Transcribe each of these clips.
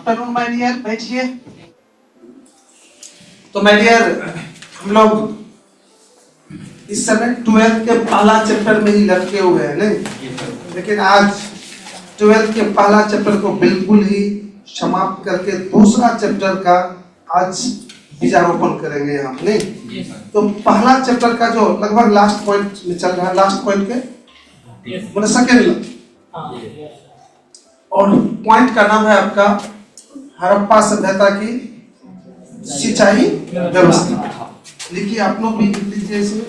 Afternoon my dear, बैठिए। तो my dear, हम लोग इस समय 12th के पहला चैप्टर में ही लटके हुए हैं, नहीं? लेकिन आज 12th के पहला चैप्टर को बिल्कुल ही समाप्त करके दूसरा चैप्टर का आज बीजारोपण करेंगे हम, नहीं? तो पहला चैप्टर का जो लगभग लास्ट पॉइंट में चल रहा है, लास्ट पॉइंट के मतलब सेकेंड, और पॉइंट का नाम है आपका हड़प्पा सभ्यता की सिंचाई व्यवस्था। लिखिए, आप लोग भी लिख लीजिए इसे,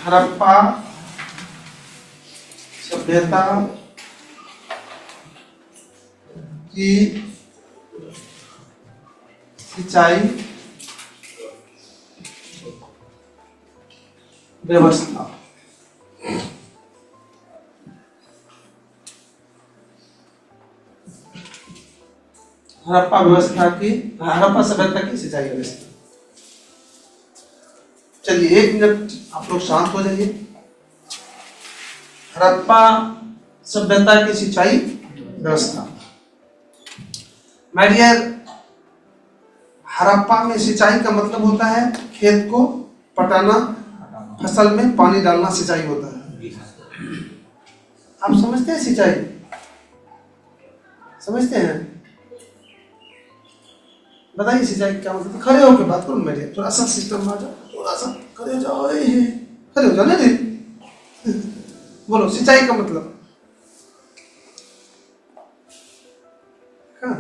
हड़प्पा सभ्यता की सिंचाई व्यवस्था। हड़प्पा सभ्यता की सिंचाई व्यवस्था। चलिए 1 मिनट आप लोग शांत हो जाइए। हड़प्पा सभ्यता की सिंचाई व्यवस्था। माय डियर, हड़प्पा में सिंचाई का मतलब होता है खेत को पटाना, फसल में पानी डालना सिंचाई होता है। आप समझते हैं सिंचाई? समझते हैं? बताइए सिंचाई क्या मतलब। खड़े होकर बात करो मेरे, थोड़ा सा सिस्टम आ जाओ, थोड़ा सा खड़े हो जाओ, खड़े हो जाओ ना। बोलो सिंचाई का मतलब। हाँ,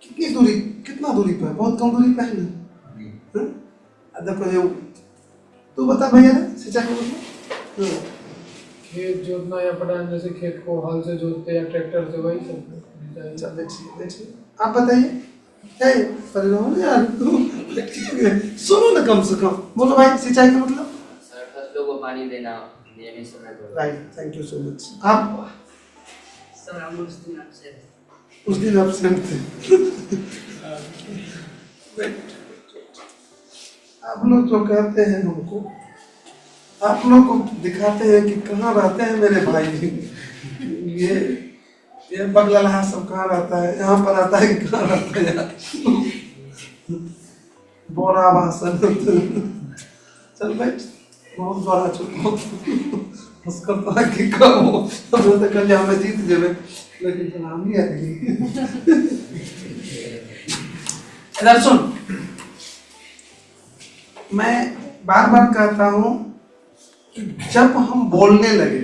कितना दूरी पे है? बहुत कम दूरी पे है ना। देखो ये तू बता भैया, सिंचाई का मतलब खेत जोतना या पटाना, जैसे खेत को हल से जोतते या ट्रैक्टर से, वही सब। देखिए आप बताइए यार, सुनो ना कम से कम। बोलो भाई, सिंचाई का मतलब सर फसलों को पानी देना नियमित समय पर। Right, thank you so much. आप सर हम उस दिन एब्सेंट थे। आप लोग जो कहते हैं हमको, आप लोग को दिखाते हैं कि कहाँ रहते हैं मेरे भाई। ये बगलहा सब कहाँ रहता है, यहाँ पर आता है कि कहाँ रहता है यार। बोरा भाषण। चल बैठ, बहुत बड़ा चुप उसका पता कि कब हो तो कल हमें जीत जेबे, लेकिन चला नहीं आएगी। इधर सुन, मैं बार बार कहता हूं कि जब हम बोलने लगे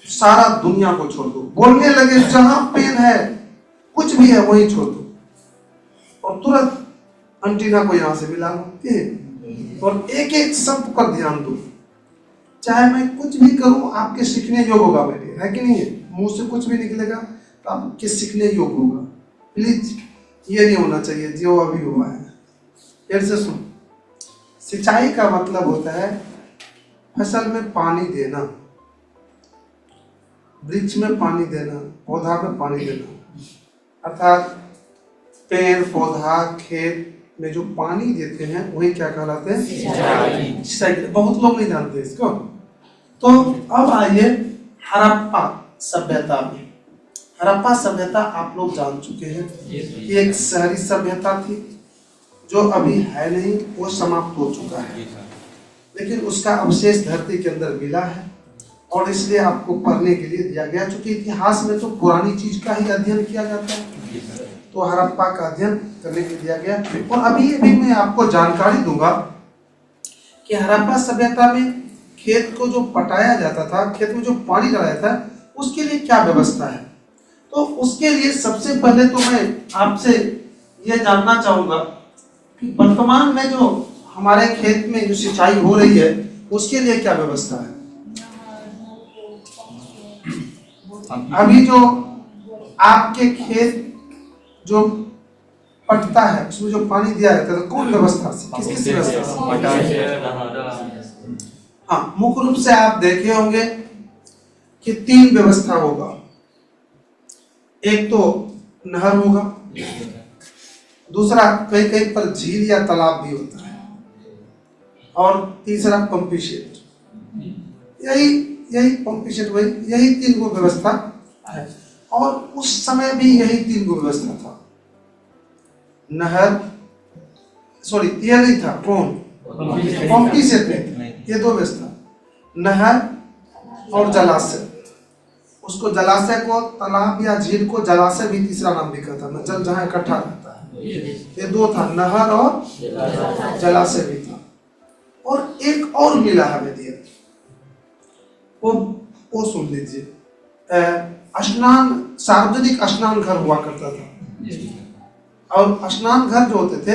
सारा दुनिया को छोड़ दो। बोलने लगे, जहां पेन है कुछ भी है वही छोड़ दो और तुरंत अंटीना को यहां से मिला लो और एक एक शब्द पर ध्यान दो। चाहे मैं कुछ भी करूं, आपके सीखने योग होगा मेरे, है कि नहीं है? मुंह से कुछ भी निकलेगा तो आपके सीखने योग होगा। प्लीज ये नहीं होना चाहिए जो अभी हुआ है। फिर से सुन, सिंचाई का मतलब होता है फसल में पानी देना, वृक्ष में पानी देना, पौधा में पानी देना। अर्थात पेड़ पौधा खेत में जो पानी देते हैं वही क्या कहलाते हैं? सिंचाई। बहुत लोग नहीं जानते इसको। तो अब आइए हड़प्पा सभ्यता में। हड़प्पा सभ्यता आप लोग जान चुके हैं कि एक शहरी सभ्यता थी जो अभी है नहीं, वो समाप्त हो चुका है, लेकिन उसका अवशेष धरती के अंदर मिला है और इसलिए आपको पढ़ने के लिए दिया गया। चूंकि इतिहास में तो पुरानी चीज का ही अध्ययन किया जाता है, तो हड़प्पा का अध्ययन करने के लिए दिया गया। और अभी मैं आपको जानकारी दूंगा कि हड़प्पा सभ्यता में खेत को जो पटाया जाता था, खेत में जो पानी डाला जाता है, उसके लिए क्या व्यवस्था है। तो उसके लिए सबसे पहले तो मैं आपसे यह जानना चाहूंगा कि वर्तमान में जो हमारे खेत में जो सिंचाई हो रही है उसके लिए क्या व्यवस्था है। अभी जो आपके खेत जो पटता है उसमें जो पानी दिया जाता है, तो कौन व्यवस्था से, किस व्यवस्था से? हाँ, मुख्य रूप से आप देखे होंगे कि 3 व्यवस्था होगा। एक तो नहर होगा, दूसरा कहीं कहीं पर झील या तालाब भी होता है, और तीसरा पंपिंग सेट। यही पंपिंग सेट, यही 3 गो व्यवस्था है। और उस समय भी यही 3 गो व्यवस्था था। नहर, सॉरी ये नहीं था, कौन, पंपी से थे, ये 2 व्यवस्था, नहर और जलाशय। उसको जलाशय को, तालाब या झील को जलाशय भी तीसरा नाम लिखा था, जल जहाँ इकट्ठा रहता है। ये 2 था, नहर और जलाशय भी था। और एक और मिला है वेदियत, वो सुन लीजिए। स्नान, सार्वजनिक स्नान घर हुआ करता था, और स्नान घर जो होते थे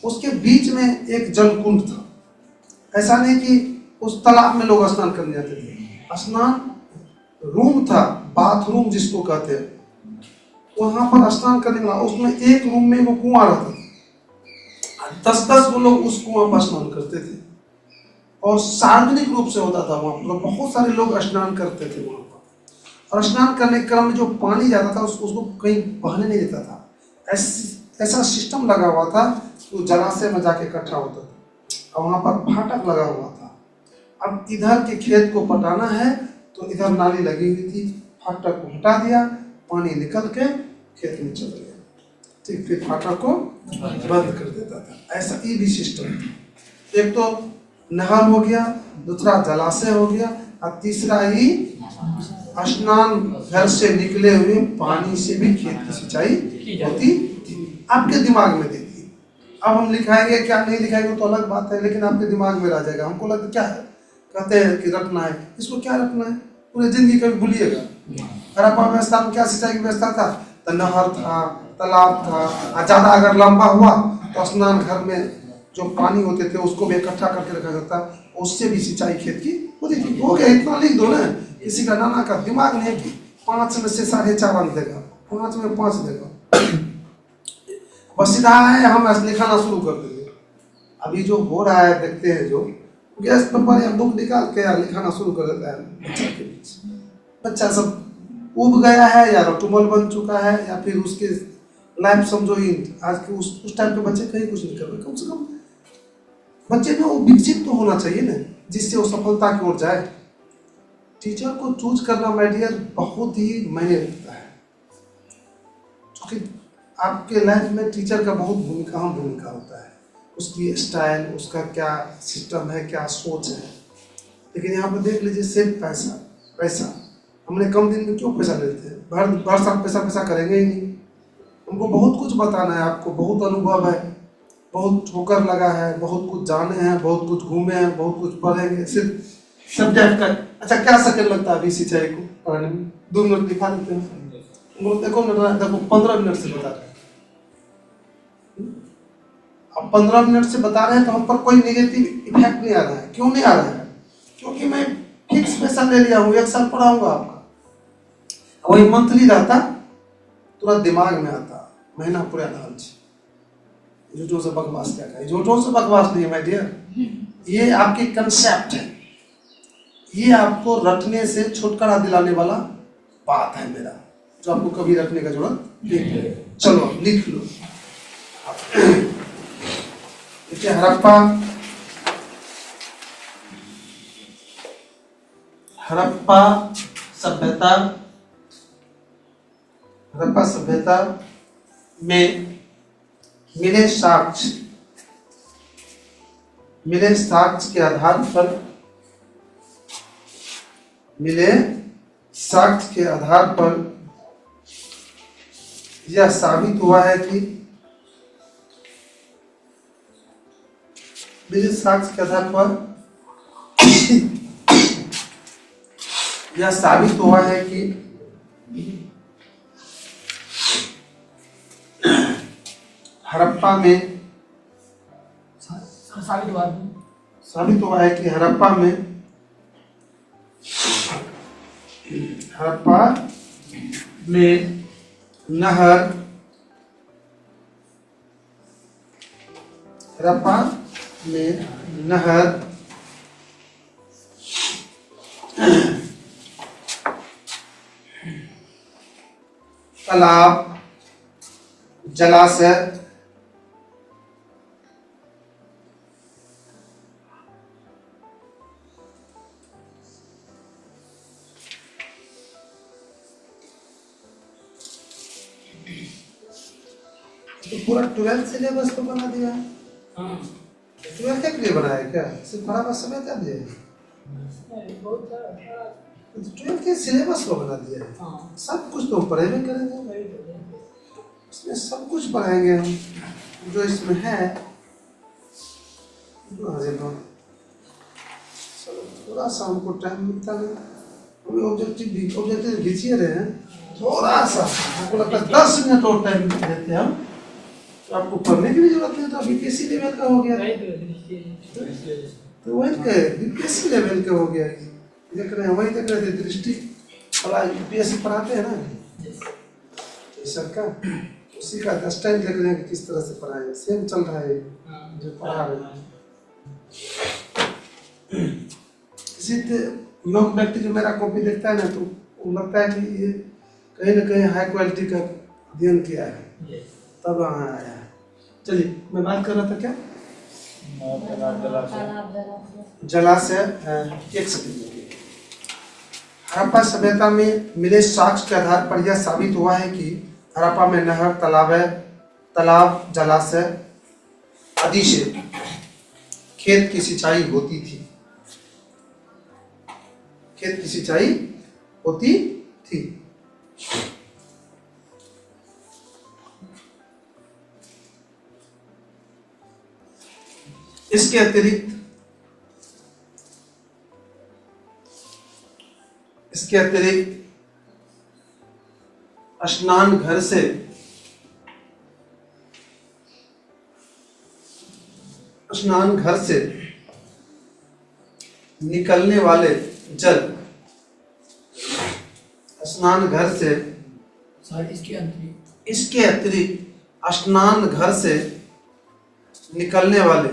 उसके बीच में एक जलकुंड था। ऐसा नहीं कि उस तालाब में लोग स्नान करने जाते थे, स्नान रूम था, बाथरूम जिसको कहते हैं, वहां पर स्नान करने वाला, उसमें एक रूम में वो कुआं रहता था, 10-10 वो लोग उस कुआं पर स्नान करते थे, और सार्वजनिक रूप से होता था वहां पर, बहुत सारे लोग स्नान करते थे वहां पर। और स्नान करने के क्रम में जो पानी जाता था उसको कहीं बहने नहीं देता था, ऐसा सिस्टम लगा हुआ था, वो जलाशय में जाके इकट्ठा होता था, और वहां पर फाटक लगा हुआ था। अब इधर के खेत को पटाना है तो इधर नाली लगी हुई थी, फाटक को हटा दिया, पानी निकल के खेत में चला गया, ठीक, फिर फाटक को बंद कर देता था। ऐसा ये भी सिस्टम था। एक तो नहर हो गया, दूसरा जलाशय हो गया, और तीसरा ही स्नान घर से निकले हुए पानी से भी खेत की सिंचाई होती थी। आपके दिमाग में देखिए, अब हम लिखाएंगे क्या नहीं लिखाएंगे तो अलग बात है, लेकिन आपके दिमाग में रह जाएगा। हमको लगता क्या है, कहते हैं कि रखना है, इसको क्या रखना है, पूरी जिंदगी कभी भूलिएगा। हड़प्पा व्यवस्था में क्या सिंचाई की व्यवस्था था, तो नहर था, तालाब था, और ज्यादा अगर लंबा हुआ तो स्नान घर में जो पानी होते थे उसको भी इकट्ठा करके रखा जाता, उससे भी सिंचाई खेत की होती थी। हो गया, इतना लिख दो ना। किसी का नाना का दिमाग नहीं कि 5 में से 4.5 अंक देगा, 5 में 5 देगा, बस सीधा है हम लिखाना शुरू कर देंगे। अभी जो हो रहा है देखते हैं, जो गैस पेपर या बुक निकाल के यार लिखाना शुरू कर देता है बच्चा के बीच। बच्चा सब उब गया है, या रटुमल बन चुका है, या फिर उसके लाइफ समझो ही आज के उस टाइम के बच्चे कहीं कुछ नहीं कर रहे। कम से कम बच्चे में वो विकसित तो होना चाहिए ना, जिससे वो सफलता की ओर जाए। टीचर को चूज करना माय डियर बहुत ही मायने रखता है, क्योंकि आपके लाइफ में टीचर का बहुत अहम भूमिका होता है। उसकी स्टाइल, उसका क्या सिस्टम है, क्या सोच है। लेकिन यहाँ पर देख लीजिए, सिर्फ पैसा पैसा, हमने कम दिन में क्यों पैसा लेते हैं, भर साल पैसा करेंगे ही नहीं। हमको बहुत कुछ बताना है, आपको बहुत अनुभव है, बहुत ठोकर लगा है, बहुत कुछ जाने हैं, बहुत कुछ घूमे हैं, बहुत कुछ पढ़ेंगे। सिर्फ सब्जेक्ट का अच्छा क्या सेकंड लगता है अभी सिंचाई को पढ़ाने में, 2 मिनट दिखा देते हैं, देखो 15 मिनट से बता रहे हैं। अब 15 मिनट से बता रहे हैं तो हम पर कोई नेगेटिव इफेक्ट नहीं आ रहा है। क्यों नहीं आ रहा है? क्योंकि मैं फिक्स पैसा ले लिया हूँ, 1 साल पढ़ाऊंगा आपका, वही मंथली रहता, तुरंत दिमाग में आता, महीना पूरा लालच। झूठों से बकवास क्या कहे, झूठों से बकवास नहीं है माय डियर, ये आपकी कंसेप्ट है, ये आपको रटने से छुटकारा दिलाने वाला बात है मेरा, जो आपको कभी रखने का जरूरत नहीं है। चलो लिख लो। देखिए हड़प्पा सभ्यता में मिले साक्ष्य के आधार पर यह साबित हुआ है कि यह साबित हुआ है कि हड़प्पा में साबित हुआ है कि हड़प्पा में नहर तालाब, जलाशय, तो पूरा 12th सिलेबस तो बना दिया है। 12th के लिए बनाया क्या? सिर्फ बड़ा समय क्या दिया है? 12th के सिलेबस को बना दिया है। सब कुछ तो पढ़ेंगे करेंगे, इसमें सब कुछ पढ़ाएंगे हम जो इसमें है। अरे चलो थोड़ा सा हमको टाइम मिलता है, ऑब्जेक्टिव खींचिए रहे हैं थोड़ा सा, हमको लगता है 10 मिनट और टाइम देते हैं हम, तो आपको पढ़ने की भी जरूरत नहीं, तो अभी बीपीएससी लेवल का हो गया, तो वही कहे बीपीएससी लेवल का हो गया। देख रहे हैं, वही देख रहे थे दृष्टि वाला यूपीएससी पढ़ाते हैं ना सर का, उसी का 10 टाइम देख रहे हैं कि किस तरह से पढ़ाए, सेम चल रहा है जो पढ़ा रहे हैं। किसी युवक व्यक्ति जो मेरा कॉपी देखता है ना, तो लगता है कि ये कहीं ना कहीं हाई क्वालिटी का अध्ययन किया है, तब वहाँ आया है। चलिए, मैं बात कर रहा था क्या? जलाशय। एक सेकंड। हड़प्पा सभ्यता में मिले साक्ष्य के आधार पर यह साबित हुआ है कि हड़प्पा में नहर, तालाब, जलाशय आदि से खेत की सिंचाई होती थी। खेत की सिंचाई होती थी। इसके अतिरिक्त स्नान घर से निकलने वाले जल, स्नान घर से, इसके अतिरिक्त स्नान घर से निकलने वाले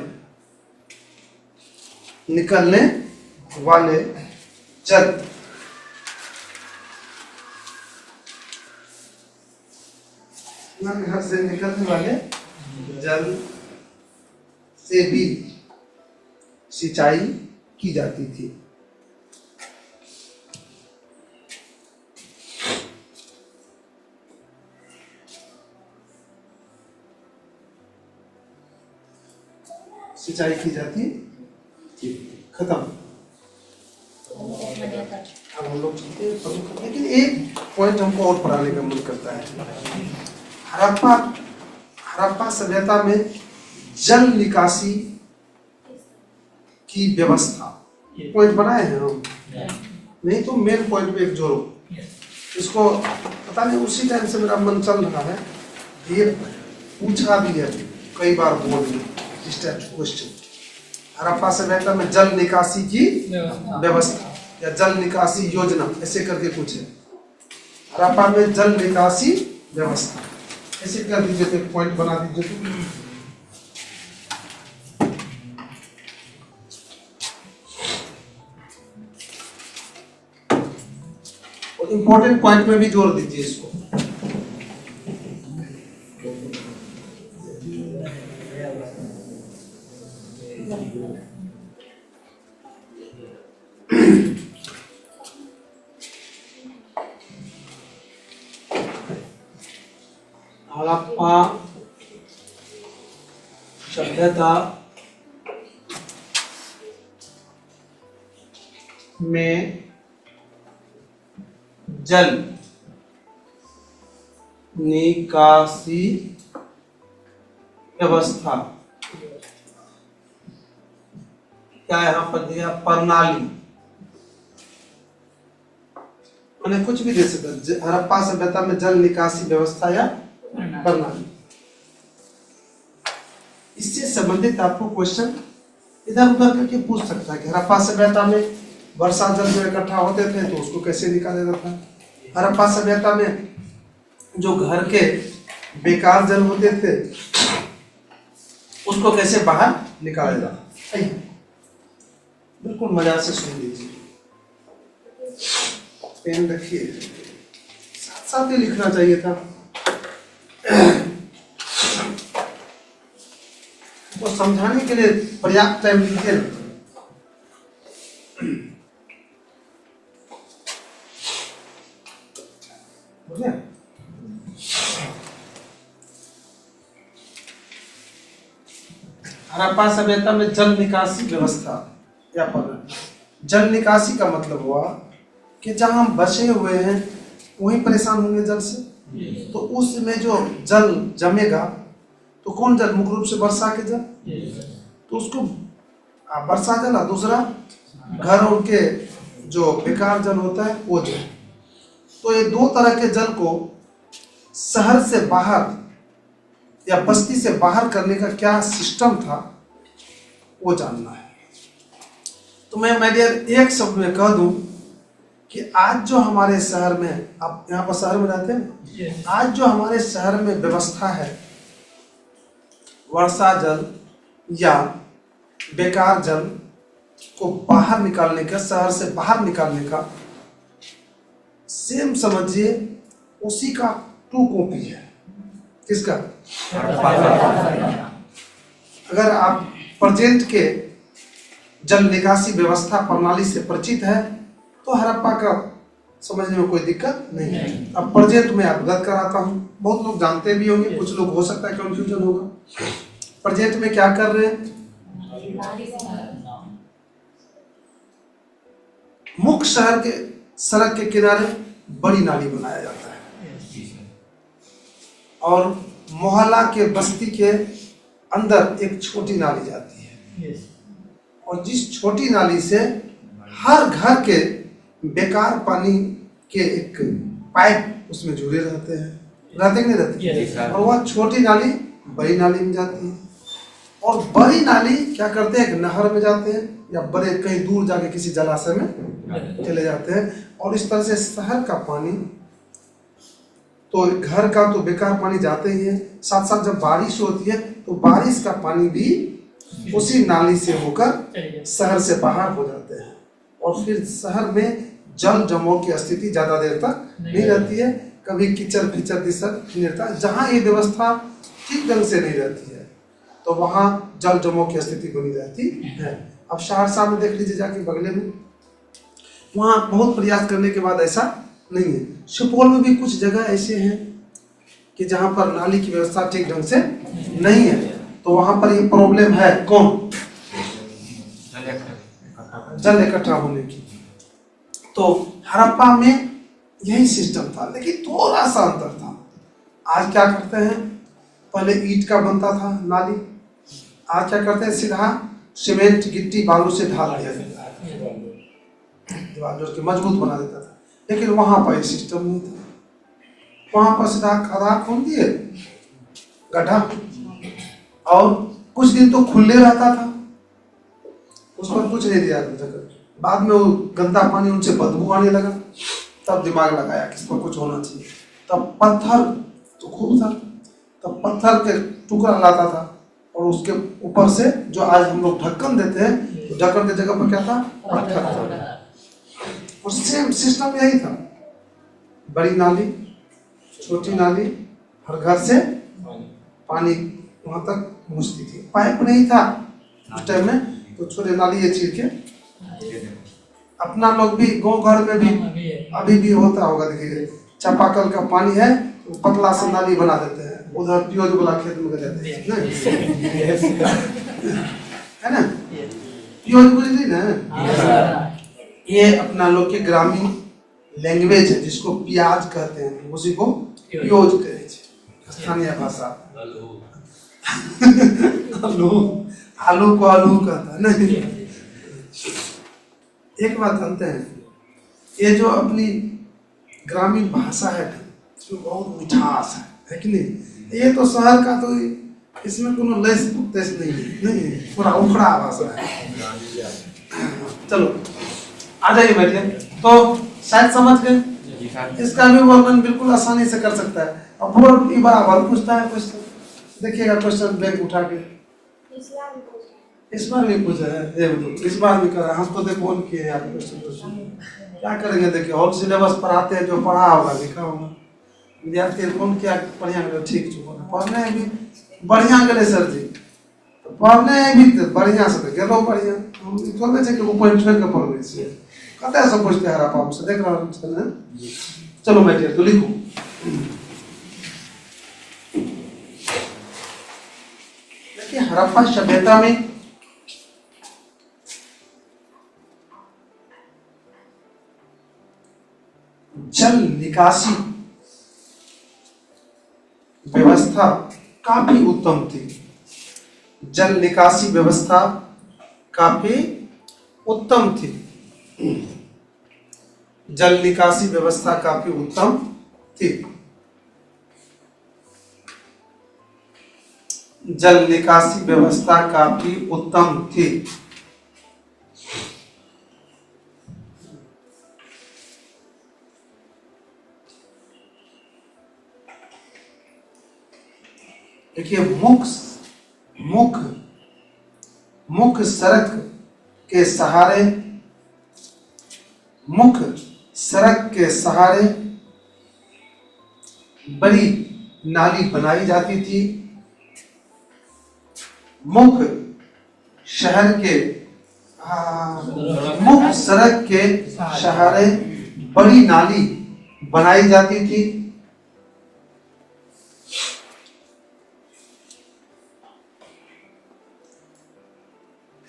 जल घर से निकलने वाले जल से भी सिंचाई की जाती थी। सिंचाई की जाती थी। खत्म। अब हम लोग चलते हैं, लेकिन एक पॉइंट हमको और पढ़ाने का मन करता है। हड़प्पा सभ्यता में जल निकासी की व्यवस्था, पॉइंट बनाए हैं हम, नहीं तो मेन पॉइंट पे एक जोड़ो इसको। पता नहीं उसी टाइम से मेरा मन चल रहा है, ये पूछा भी है कई बार बोर्ड में इस टाइप क्वेश्चन। हड़प्पा सभ्यता में जल निकासी की व्यवस्था या जल निकासी योजना, ऐसे करके कुछ है। हड़प्पा में जल निकासी व्यवस्था ऐसे कर दीजिए, तो एक पॉइंट बना दीजिए। और इंपॉर्टेंट पॉइंट में भी जोड़ दीजिए इसको। हड़प्पा सभ्यता में जल निकासी व्यवस्था, क्या यहां पर दिया? प्रणाली, मैंने कुछ भी दे सकता। हड़प्पा सभ्यता में जल निकासी व्यवस्था या प्रणाली, इससे संबंधित आपको क्वेश्चन इधर उधर करके पूछ सकता है कि हड़प्पा सभ्यता में वर्षा जल जो इकट्ठा होते थे तो उसको कैसे निकाला जाता है। हड़प्पा सभ्यता में जो घर के बेकार जल होते थे उसको कैसे बाहर निकाला जाता है। बिल्कुल मजा से सुन लीजिए, पेन रखिए, साथ साथ ही लिखना चाहिए था। तो समझाने के लिए पर्याप्त टाइम लीजिए ना। हड़प्पा सभ्यता में जल निकासी व्यवस्था या प्रणाली। जल निकासी का मतलब हुआ कि जहां हम बसे हुए हैं वहीं परेशान होंगे जल से, तो उसमें जो जल जमेगा तो कौन जल? मुख्य रूप से वर्षा के जल, तो उसको वर्षा जल और दूसरा घर और के जो बेकार जल होता है वो जल। तो ये दो तरह के जल को शहर से बाहर या बस्ती से बाहर करने का क्या सिस्टम था वो जानना है। तो मैं डियर एक शब्द में कह दूं कि आज जो हमारे शहर में, आप यहाँ पर शहर में रहते हैं, आज जो हमारे शहर में व्यवस्था है वर्षा जल या बेकार जल को बाहर निकालने का, शहर से बाहर निकालने का, सेम समझिए उसी का 2 कॉपी है। किसका? अगर आप प्रेजेंट के जल निकासी व्यवस्था प्रणाली से परिचित है तो हड़प्पा का समझने में कोई दिक्कत नहीं है। अब प्रेजेंट में अवगत कराता हूं, बहुत लोग जानते भी होंगे, कुछ लोग हो सकता है कंफ्यूजन होगा। प्रेजेंट में क्या कर रहे हैं? मुख्य शहर के सड़क के किनारे बड़ी नाली बनाया जाता है और मोहल्ला के बस्ती के अंदर एक छोटी नाली जाती है और जिस छोटी नाली से हर घर के बेकार पानी के एक पाइप उसमें जुड़े रहते हैं, रहते कि नहीं रहते? और वह छोटी नाली बड़ी नाली में जाती है और बड़ी नाली क्या करते हैं? नहर में जाते हैं या बड़े कहीं दूर जाके किसी जलाशय में चले जाते हैं। और इस तरह से शहर का पानी, तो घर का तो बेकार पानी जाते ही है, साथ साथ जब बारिश होती है तो बारिश का पानी भी उसी नाली से होकर शहर से बाहर हो जाते हैं और फिर शहर में जल जमाव की स्थिति ज्यादा देर तक नहीं रहती है। कभी कीचड़ कीचड़ नहीं रहता। जहाँ ये व्यवस्था ठीक ढंग से नहीं रहती है तो वहाँ जल जमाव की स्थिति बनी रहती है। अब सहरसा में देख लीजिए जाके बगले में, वहाँ बहुत प्रयास करने के बाद ऐसा नहीं है। सुपौल में भी कुछ जगह ऐसे हैं कि जहाँ पर नाली की व्यवस्था ठीक ढंग से नहीं है, तो वहाँ पर ये प्रॉब्लम है। कौन? जल इकट्ठा होने की। तो हड़प्पा में यही सिस्टम था, लेकिन थोड़ा सा अंतर था। आज क्या करते हैं? पहले ईंट का बनता था नाली, आज क्या करते हैं? सीधा सीमेंट गिट्टी बालू से ढाल दिया जाता है, दीवार जोड़ के मजबूत बना देता था। लेकिन वहां पर ये सिस्टम नहीं था। वहां पर सीधा खदा खोद दिए, गड्ढा, और कुछ दिन तो खुले रहता था, उस पर कुछ नहीं दिया जाता। बाद में वो गंदा पानी उनसे बदबू आने लगा, तब दिमाग लगाया कि इस पर कुछ होना चाहिए। तब पत्थर तो खूब था, तब पत्थर के टुकड़ा लाता था और उसके ऊपर से जो आज हम लोग ढक्कन देते हैं, तो ढक्कन की जगह पर क्या था? पत्थर था। और सेम सिस्टम यही था, बड़ी नाली छोटी नाली, हर घर से पानी वहां तक पहुंचती थी। पाइप नहीं था उस टाइम में, तो छोटे नाली ये चीर के अपना लोग भी गाँव घर में भी अभी भी होता होगा। देखिए चापाकल का पानी है तो पतला सा नाली बना देते हैं, उधर प्योज वाला खेत में जाते हैं है ना? प्योज बुझली ना? ये अपना लोग के ग्रामीण लैंग्वेज है, जिसको प्याज कहते हैं, उसी को प्योज कहते हैं स्थानीय भाषा। आलू, आलू को आलू कहता है ना। एक बात जानते हैं, ये जो अपनी ग्रामीण भाषा है इसमें बहुत मिठास है कि नहीं? ये तो शहर का तो इसमें कोनो लस तस नहीं, पूरा उखड़ा भाषा है। चलो आ जाइए, बैठिए। तो शायद समझ गए, इसका भी वर्णन बिल्कुल आसानी से कर सकता है। अब बोर्ड बराबर पूछता है क्वेश्चन, देखिएगा क्वेश्चन बैंक उठा के इस बार भी पूछा है, इस बार भी करा। हम तो देखो ऑन किए हैं आपके क्वेश्चन, क्या करेंगे? देखिए ऑल सिलेबस पढ़ाते हैं, जो पढ़ा होगा लिखा होगा। विद्यार्थी कौन क्या बढ़िया गए? ठीक चुका पढ़ने भी बढ़िया गए सर जी, तो पढ़ने भी बढ़िया से गलो बढ़िया। हम थोड़े से कि ऊपर ट्रेन का पढ़ से कहते सब पूछते हैं आप से देख रहा हूँ। चलो बैठिए, तो लिखो। देखिए हड़प्पा सभ्यता में जल निकासी व्यवस्था काफी उत्तम थी। जल निकासी व्यवस्था काफी उत्तम थी। जल निकासी व्यवस्था काफी उत्तम थी। जल निकासी व्यवस्था काफी उत्तम थी। देखिए मुख्य सड़क के सहारे बड़ी नाली बनाई जाती थी। मुख्य सड़क के सहारे बड़ी नाली बनाई जाती थी।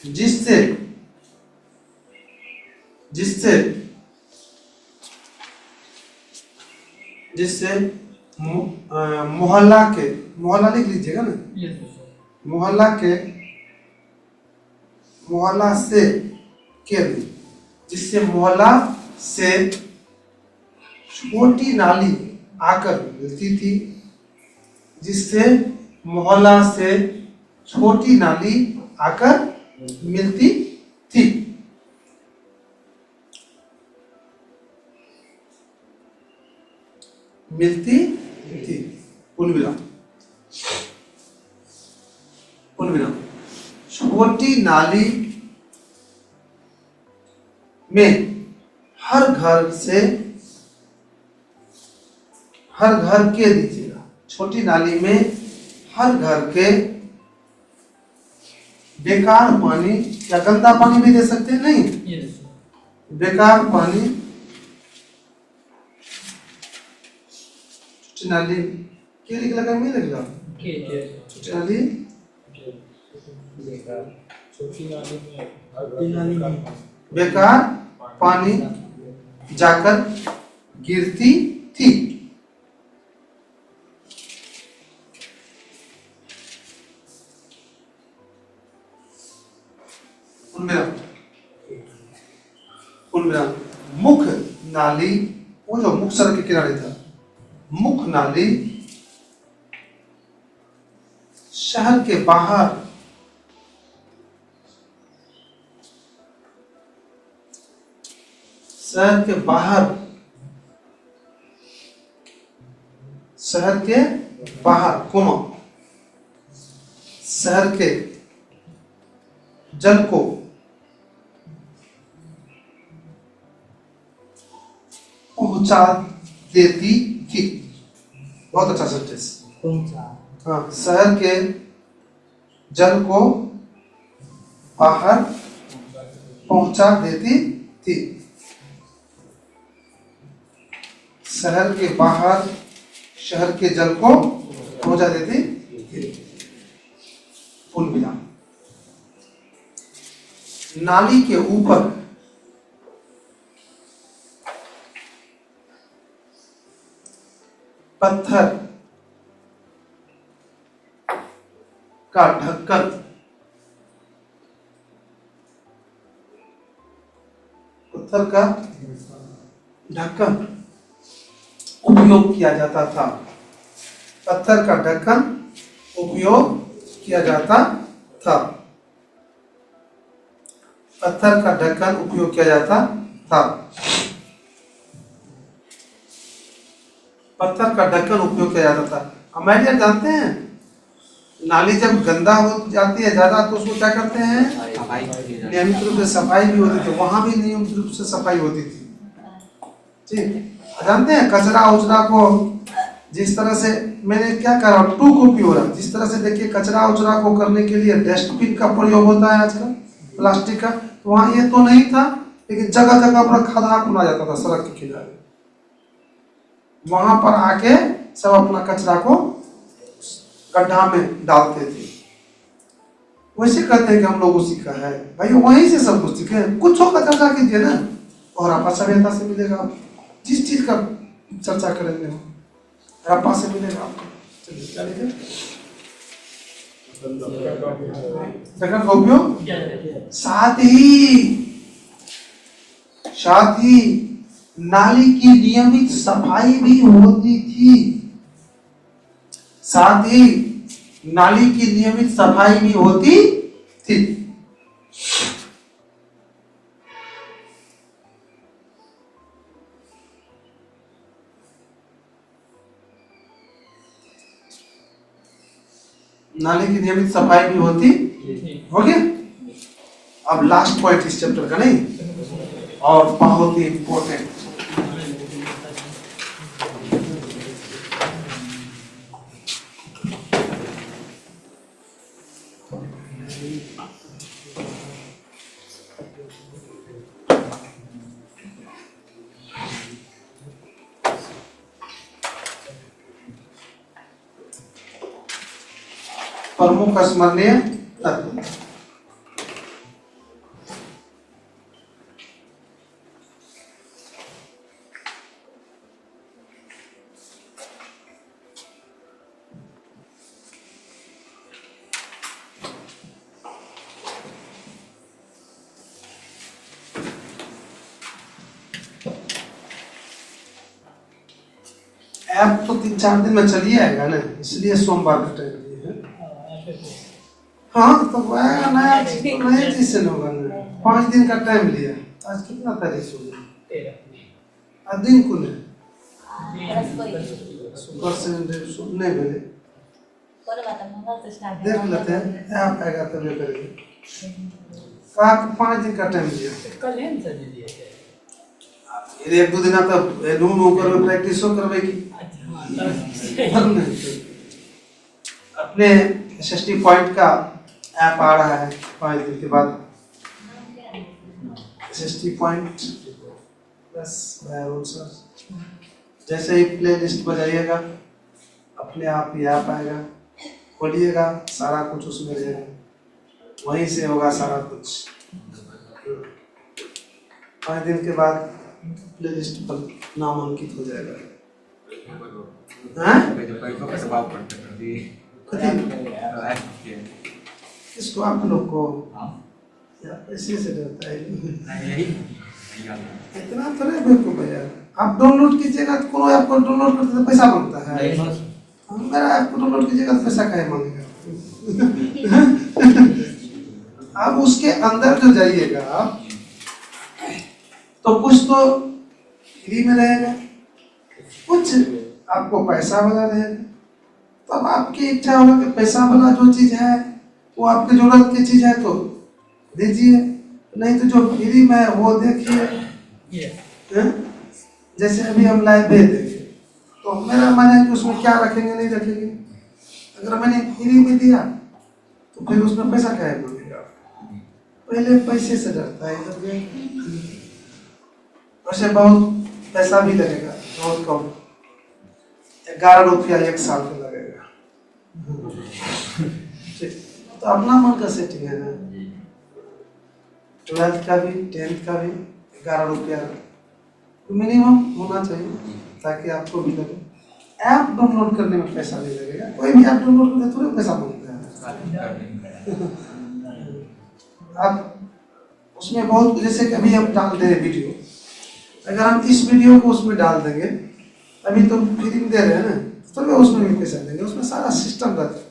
जिससे मोहल्ला लिख लीजिएगा ना, जिससे मोहल्ला से छोटी नाली आकर मिलती थी। जिससे मोहल्ला से छोटी नाली आकर मिलती थी। पुल विराम। छोटी नाली में हर घर के दीजिएगा। छोटी नाली में हर घर के बेकार पानी या गंदा पानी भी दे सकते हैं, नहीं बेकार पानी छोटी नाली के लिख लगा नहीं लगेगा। छोटी नाली में बेकार पानी जाकर गिरती थी। मुख्य नाली, वो जो मुख्य सड़क के किनारे था, मुख्य नाली शहर के बाहर शहर के जल को पहुंचा देती थी। बहुत अच्छा सेंटेंस। हाँ, शहर के जल को बाहर पहुंचा देती थी। शहर के बाहर शहर के जल को पहुंचा देती थी। पुल विराम। नाली के ऊपर पत्थर का ढक्कन उपयोग किया जाता था। पत्थर का ढक्कन उपयोग किया जाता था। पत्थर का ढक्कन उपयोग किया जाता था। पत्थर का ढक्कन उपयोग किया जाता था। हमारे जानते हैं, नाली जब गंदा हो जाती है ज्यादा तो उसको क्या करते हैं, नियमित रूप से सफाई भी होती थी। वहां भी नियमित रूप से सफाई होती थी। ठीक, जानते हैं कचरा उचरा को जिस तरह से मैंने क्या करा, टू कॉपी हो रहा है। जिस तरह से देखिए कचरा उचरा को करने के लिए डस्टबिन का प्रयोग होता है आजकल, प्लास्टिक का, तो वहां ये तो नहीं था, लेकिन जगह जगह पर खदा खुना जाता था सड़क के किनारे। वहां पर आके सब अपना कचरा को गड्ढा में डालते थे। वैसे कहते हैं कि हम लोगों सीखा है भाई, वहीं से सब कुछ सीखे। कुछ होगा चर्चा कीजिए ना, और आपा सभ्यता से मिलेगा। आप जिस चीज का चर्चा करेंगे हो आपा से मिलेगा आपको। चलिए क्या लिखे? सेकंड का उपयोग साथ ही नाली की नियमित सफाई भी होती थी। साथ ही नाली की नियमित सफाई भी होती थी। नाली की नियमित सफाई भी होती हो गया। अब लास्ट पॉइंट इस चैप्टर का नहीं, और बहुत ही इंपॉर्टेंट। प्रमुख स्मरणीय तत्व। ऐप तो 3-4 दिन में चलिए आएगा ना, इसलिए सोमवार का टाइम दिए हैं। हाँ तो आएगा, नया चीज से नहीं होगा ना। 5 दिन का टाइम लिया। आज कितना तारीख हो गया? आज दिन को नहीं, सुपर से नहीं मिले। देख लेते हैं, ऐप आएगा तब ये करेंगे। 5 दिन का टाइम लिया। फिर 1-2 दिन आता नू कर प्रैक्टिस करवाएगी। अपने SST पॉइंट का ऐप आ रहा है 5 दिन के बाद। SST पॉइंट बस जैसे ही प्ले लिस्ट बजाइएगा अपने आप ही ऐप आएगा, खोलिएगा सारा कुछ उसमें रहेगा, वहीं से होगा सारा कुछ। 5 दिन के बाद प्ले लिस्ट पर नाम अंकित हो जाएगा। इसको आप लोग को पैसे से डरता है, इतना तो नहीं बेवकूफ है यार। आप डाउनलोड कीजिएगा तो कोनो ऐप को डाउनलोड करते तो पैसा मांगता है। मेरा ऐप को डाउनलोड कीजिएगा तो पैसा काहे मांगेगा? आप उसके अंदर जो जाइएगा तो कुछ तो फ्री में रहेगा, कुछ आपको पैसा वाला रहेगा। तो अब आपकी इच्छा होगा कि पैसा वाला जो चीज है वो आपकी जरूरत की चीज है तो दीजिए, नहीं तो जो फ्री में है वो देखिए। जैसे अभी हम लाइव देंगे तो मेरा मन है कि उसमें क्या रखेंगे नहीं रखेंगे। अगर मैंने फ्री में दिया तो फिर उसमें पैसा क्या मांगेगा? पहले पैसे से डरता है इधर। वैसे बहुत पैसा भी लगेगा, बहुत कम, 11 रुपया 1 साल का लगेगा। तो अपना मन का सेटिंग है ना, 12th का भी 10th का भी 11 रुपया मिनिमम होना चाहिए ताकि आपको भी लगे। ऐप डाउनलोड करने में पैसा नहीं लगेगा, कोई भी ऐप डाउनलोड करने थोड़ा पैसा मांगता है। आप उसमें बहुत, जैसे कि अभी हम डाल दे रहे वीडियो, अगर हम इस वीडियो को उसमें डाल देंगे, अभी तो फ्री में दे रहे हैं ना, तो भी उसमें भी पैसा देंगे। उसमें सारा सिस्टम रहता है,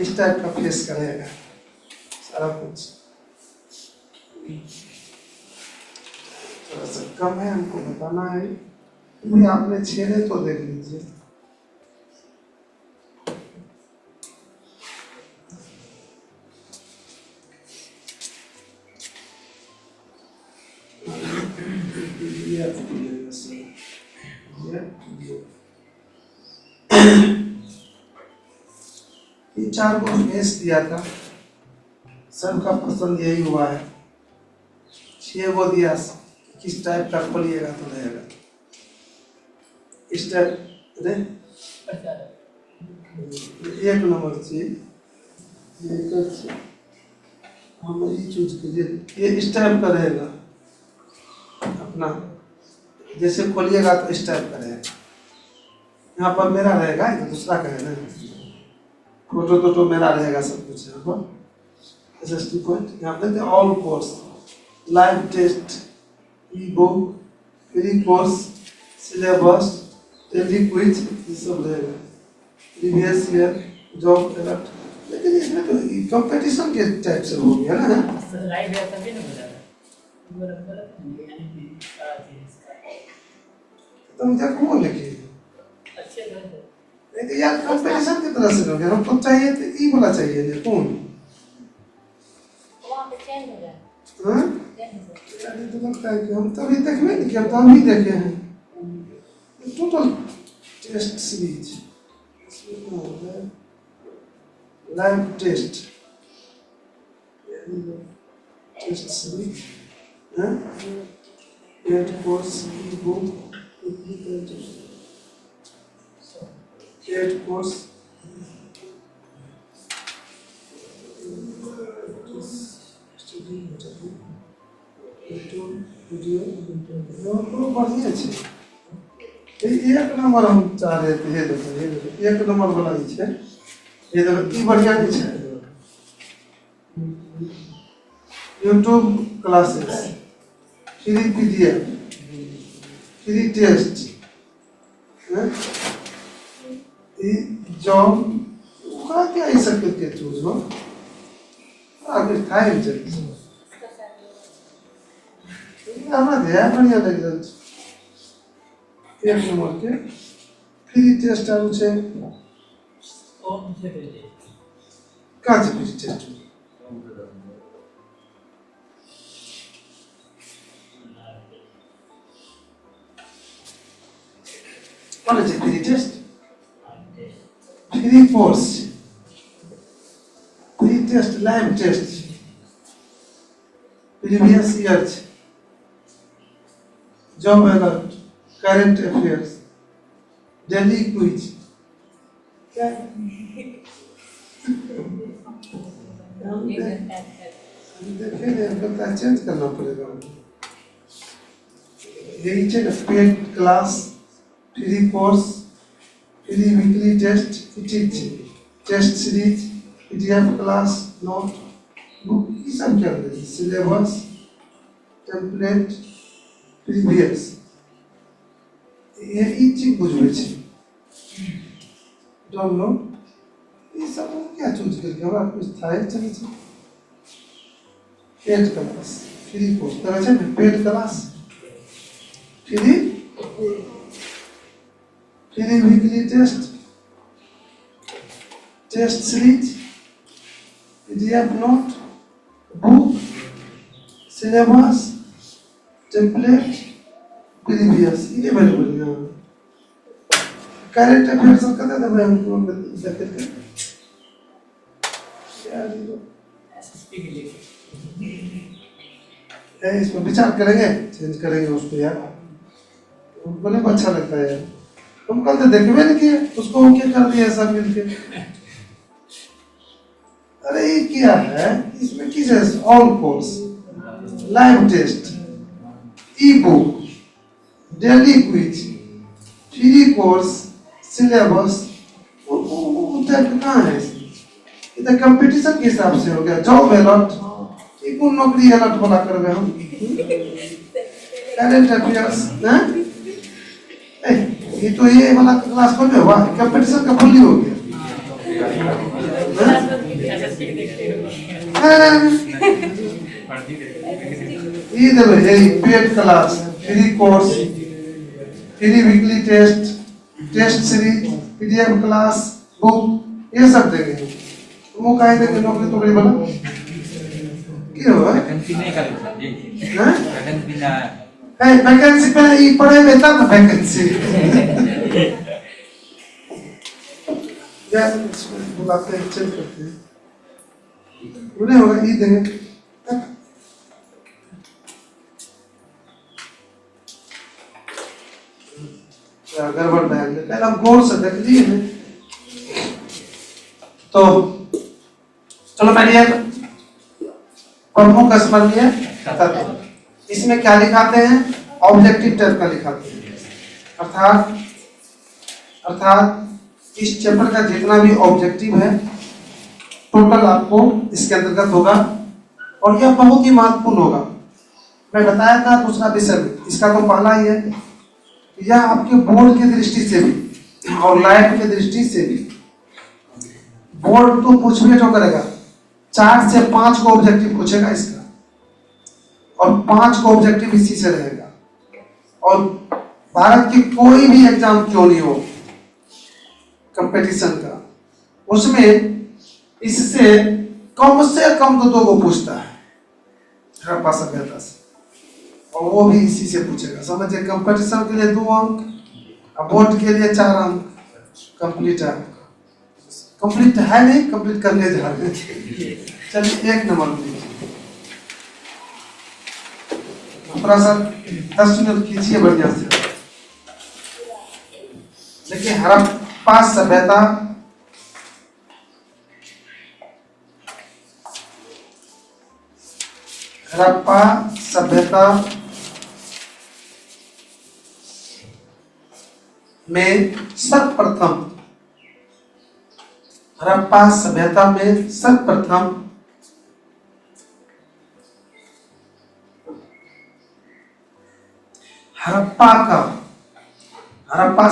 इस टाइप का फेस करेगा सारा कुछ। थोड़ा सा कम है, हमको बताना है। ये आपने छेड़े तो देख लीजिए। ये 4 को केस दिया था, सबका पसंद यही हुआ है। 6 को दिया, किस टाइप का खोलिएगा तो रहेगा इस टाइप। 1 नंबर चीज हम ये चूज कीजिए, ये इस टाइप का रहेगा अपना, जैसे खोलिएगा तो इस टाइप का रहेगा। यहाँ पर मेरा रहेगा, ये तो दूसरा का है ना, फोटो तो मेरा रहेगा सब कुछ यहाँ पर। SST पॉइंट यहाँ पे all course, live test, e book, free course, syllabus, tele quiz, ये सब रहेगा। प्रीवियस ईयर, जॉब अलर्ट, लेकिन इसमें तो कंपटीशन के टाइप से हो गया ना। लाइव है तभी ना बता तुम क्या कौन लिखिए अच्छे हैं नहीं तो यार कंपटीशन की तरह से हो गया। हमको चाहिए तो ई बोला चाहिए नहीं कौन वहां पे चेंज हो गया हाँ चेंज यार ये तो लगता है कि हम तो अभी देखते नहीं कि हम तो अभी देखे हैं total test series live test series हाँ ed course E book ed course बढ़िया छै एक नंबर हम चाह रहे थे। ये देखो एक नंबर वाला ही है। ये देखो ई बढ़िया नहीं है। YouTube classes, free PDF, free test, job का क्या ये सब करके चूज हो आगे टाइम चल हमारा ध्यान बढ़िया लग रहा है। एक नंबर के फ्री टेस्ट आरु छे कौन से भेजे का छै फ्री टेस्ट कौन छै free test free course free test live test previous year job alert current affairs daily quiz क्या देखिए हमको चेंज करना पड़ेगा। यही है ना paid class free course free weekly test test series PDF class note book ये सब क्या है सिलेबस टेम्पलेट प्रीवियस ये ई चीज बुझबे छै डाउनलोड ये सब क्या चूज करके हमरा कुछ था चले छै। पेड क्लास फ्री कोर्स तरह छै ना paid class free weekly test test series PDF note book syllabus template previous ये अवेलेबल है। करंट अफेयर्स करते थे मैं हमको देखते थे यार SSP के लिए इस पर विचार करेंगे चेंज करेंगे उसको यार हमको नहीं अच्छा लगता है यार। हम कल तो देखे नहीं किए उसको हम क्या कर दिया सब मिलके। अरे ये क्या है इसमें किस है all course live test e book daily quiz free course syllabus वो टाइप कहाँ है ये तो कंपटीशन के हिसाब से हो गया। जॉब अलर्ट ये कौन नौकरी अलर्ट वाला करवे हम करंट अफेयर्स ना ये तो ये वाला क्लास खोल हुआ कंपटीशन का फुल्ली हो गया। ये देखो ये paid class free course free weekly test test series PDF class book ये सब देंगे। वो काहे देंगे नौकरी तो बड़ी बना क्यों है वैकेंसी नहीं कर सर जी हैं वैकेंसी ना है वैकेंसी पे ये पढ़े में तब वैकेंसी यार बुलाते हैं चेक करते हैं उन्हें होगा ये देंगे गड़बड़ बैग में पहले हम गौर से देख लिए तो चलो पहले प्रमुख स्मरणीय तत्व, इसमें क्या लिखाते हैं? ऑब्जेक्टिव टाइप का लिखाते हैं। अर्थात इस चैप्टर का जितना भी ऑब्जेक्टिव है टोटल आपको इसके अंतर्गत होगा और यह बहुत ही महत्वपूर्ण होगा। मैं बताया था दूसरा विषय में, इसका तो पहला ही है। यह आपके बोर्ड की दृष्टि से भी और लाइफ की दृष्टि से भी, बोर्ड तो पूछने जो करेगा 4 से 5 को ऑब्जेक्टिव पूछेगा इसका, और 5 को ऑब्जेक्टिव इसी से रहेगा। और भारत की कोई भी एग्जाम क्यों नहीं हो कंपटीशन का, उसमें इससे कम से कम तो 2 को पूछता है हड़प्पा सभ्यता से, और वो भी इसी से पूछेगा। समझे? कंपटीशन के लिए 2 अंक, बोर्ड के लिए 4 अंक। कंप्लीट है, कंप्लीट है नहीं, कंप्लीट करने जा रहे हैं। चलिए 1 नंबर लीजिए, थोड़ा सा 10 मिनट खींचिए बढ़िया से। देखिए हड़प्पा सभ्यता हड़प्पा सभ्यता में सर्वप्रथम, हड़प्पा सभ्यता में सर्वप्रथम हड़प्पा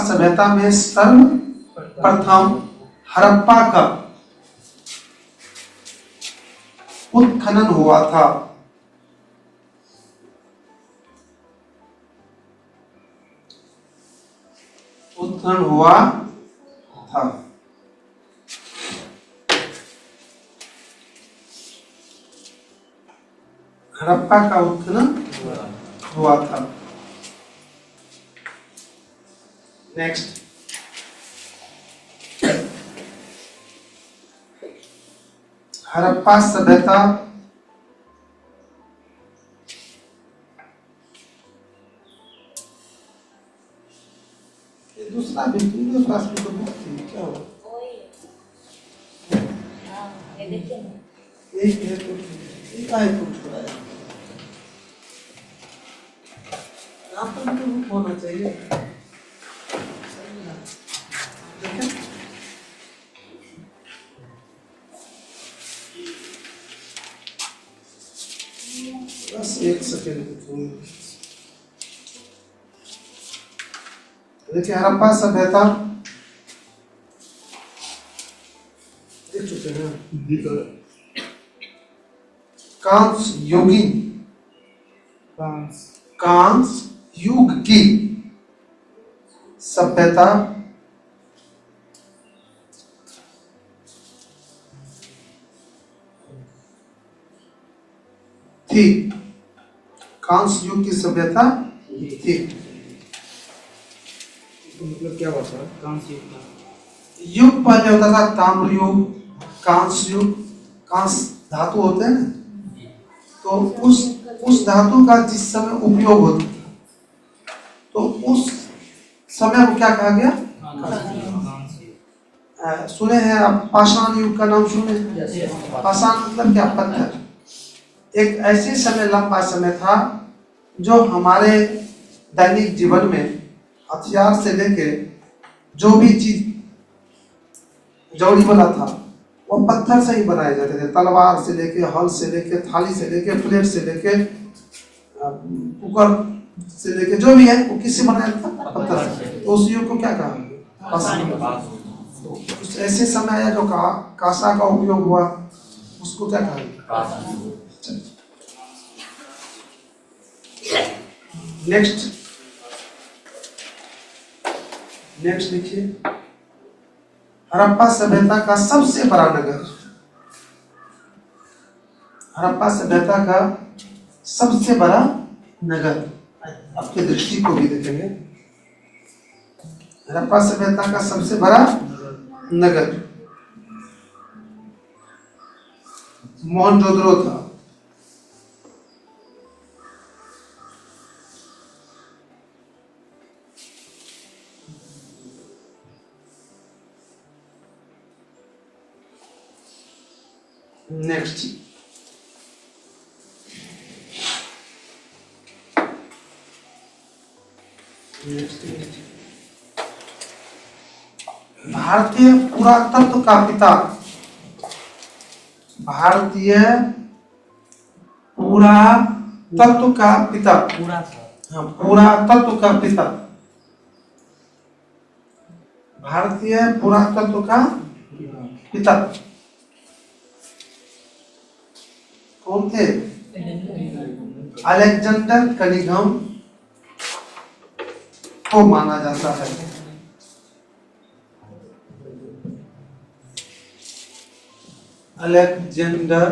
सभ्यता में सर्वप्रथम हड़प्पा का उत्खनन हुआ था। उत्खनन हुआ था। हड़प्पा का उत्खनन हुआ था। नेक्स्ट, हड़प्पा सभ्यता दूसरा बिल्कुल क्लास में तो बहुत थी, क्या हुआ? ये देखिए ना, एक है तो एक आए कुछ हो रहा है, आप तो होना चाहिए। देखें, बस 1 सेकेंड। देखिए हड़प्पा सभ्यता देख चुके हैं। कांस युग की सभ्यता थी। कांस युग की सभ्यता थी। मतलब क्या होता है कांस युग का? युग पहले होता था ताम्र युग, कांस युग। कांस धातु होते हैं ना, तो उस धातु का जिस समय उपयोग होता था तो उस समय को क्या कहा गया? सुने हैं आप पाषाण युग का नाम सुने हैं? पाषाण मतलब क्या? पत्थर। एक ऐसे समय, लंबा समय था जो हमारे दैनिक जीवन में हथियार से लेके जो भी चीज जौड़ी बना था वो पत्थर से ही बनाए जाते थे। तलवार से लेके, हल से लेके, थाली से लेके, प्लेट से लेके, कुकर से लेके, जो भी है वो किससे बनाया था? पत्थर से। तो उस युग को क्या कहा? पाषाण। तो कुछ ऐसे समय आया जो कांसा का उपयोग हुआ, उसको क्या कहा? नेक्स्ट लिखिए, हड़प्पा सभ्यता का सबसे बड़ा नगर। हड़प्पा सभ्यता का सबसे बड़ा नगर, आपके दृष्टि को भी देखेंगे। हड़प्पा सभ्यता का सबसे बड़ा नगर मोहनजोदड़ो था। नेक्स्ट, भारतीय पुरातत्व का पिता, भारतीय पुरातत्व का पिता, पूरा हाँ, पुरातत्व का पिता, भारतीय पुरातत्व का पिता कौन थे? अलेक्जेंडर कनिंघम को माना जाता है। अलेक्जेंडर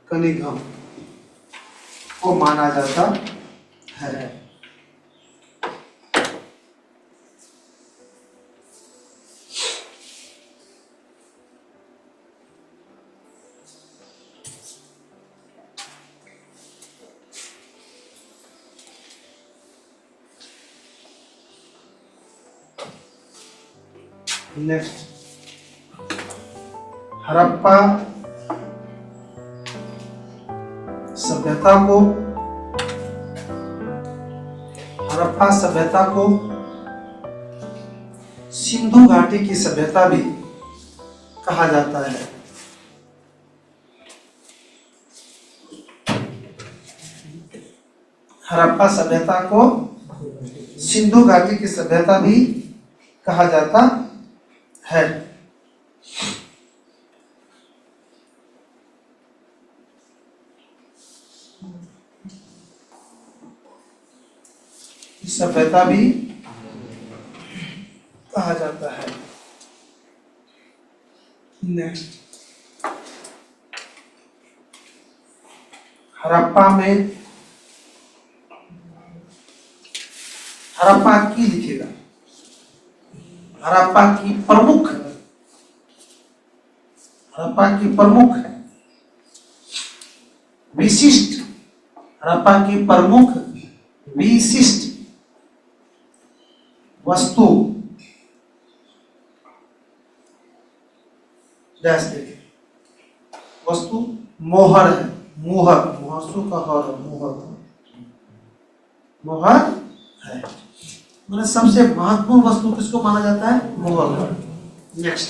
कनिंघम को माना जाता है। नेक्स्ट, हड़प्पा सभ्यता को सिंधु घाटी की सभ्यता भी कहा जाता है। हड़प्पा सभ्यता को सिंधु घाटी की सभ्यता भी कहा जाता है। सभ्यता भी कहा जाता है। नेक्स्ट, हड़प्पा की लिखेगा, हड़प्पा की प्रमुख विशिष्ट, हड़प्पा की प्रमुख विशिष्ट वस्तु वस्तु मोहर है। मोहर का मोहर है। मतलब सबसे महत्वपूर्ण वस्तु किसको माना जाता है? मोहर। नेक्स्ट,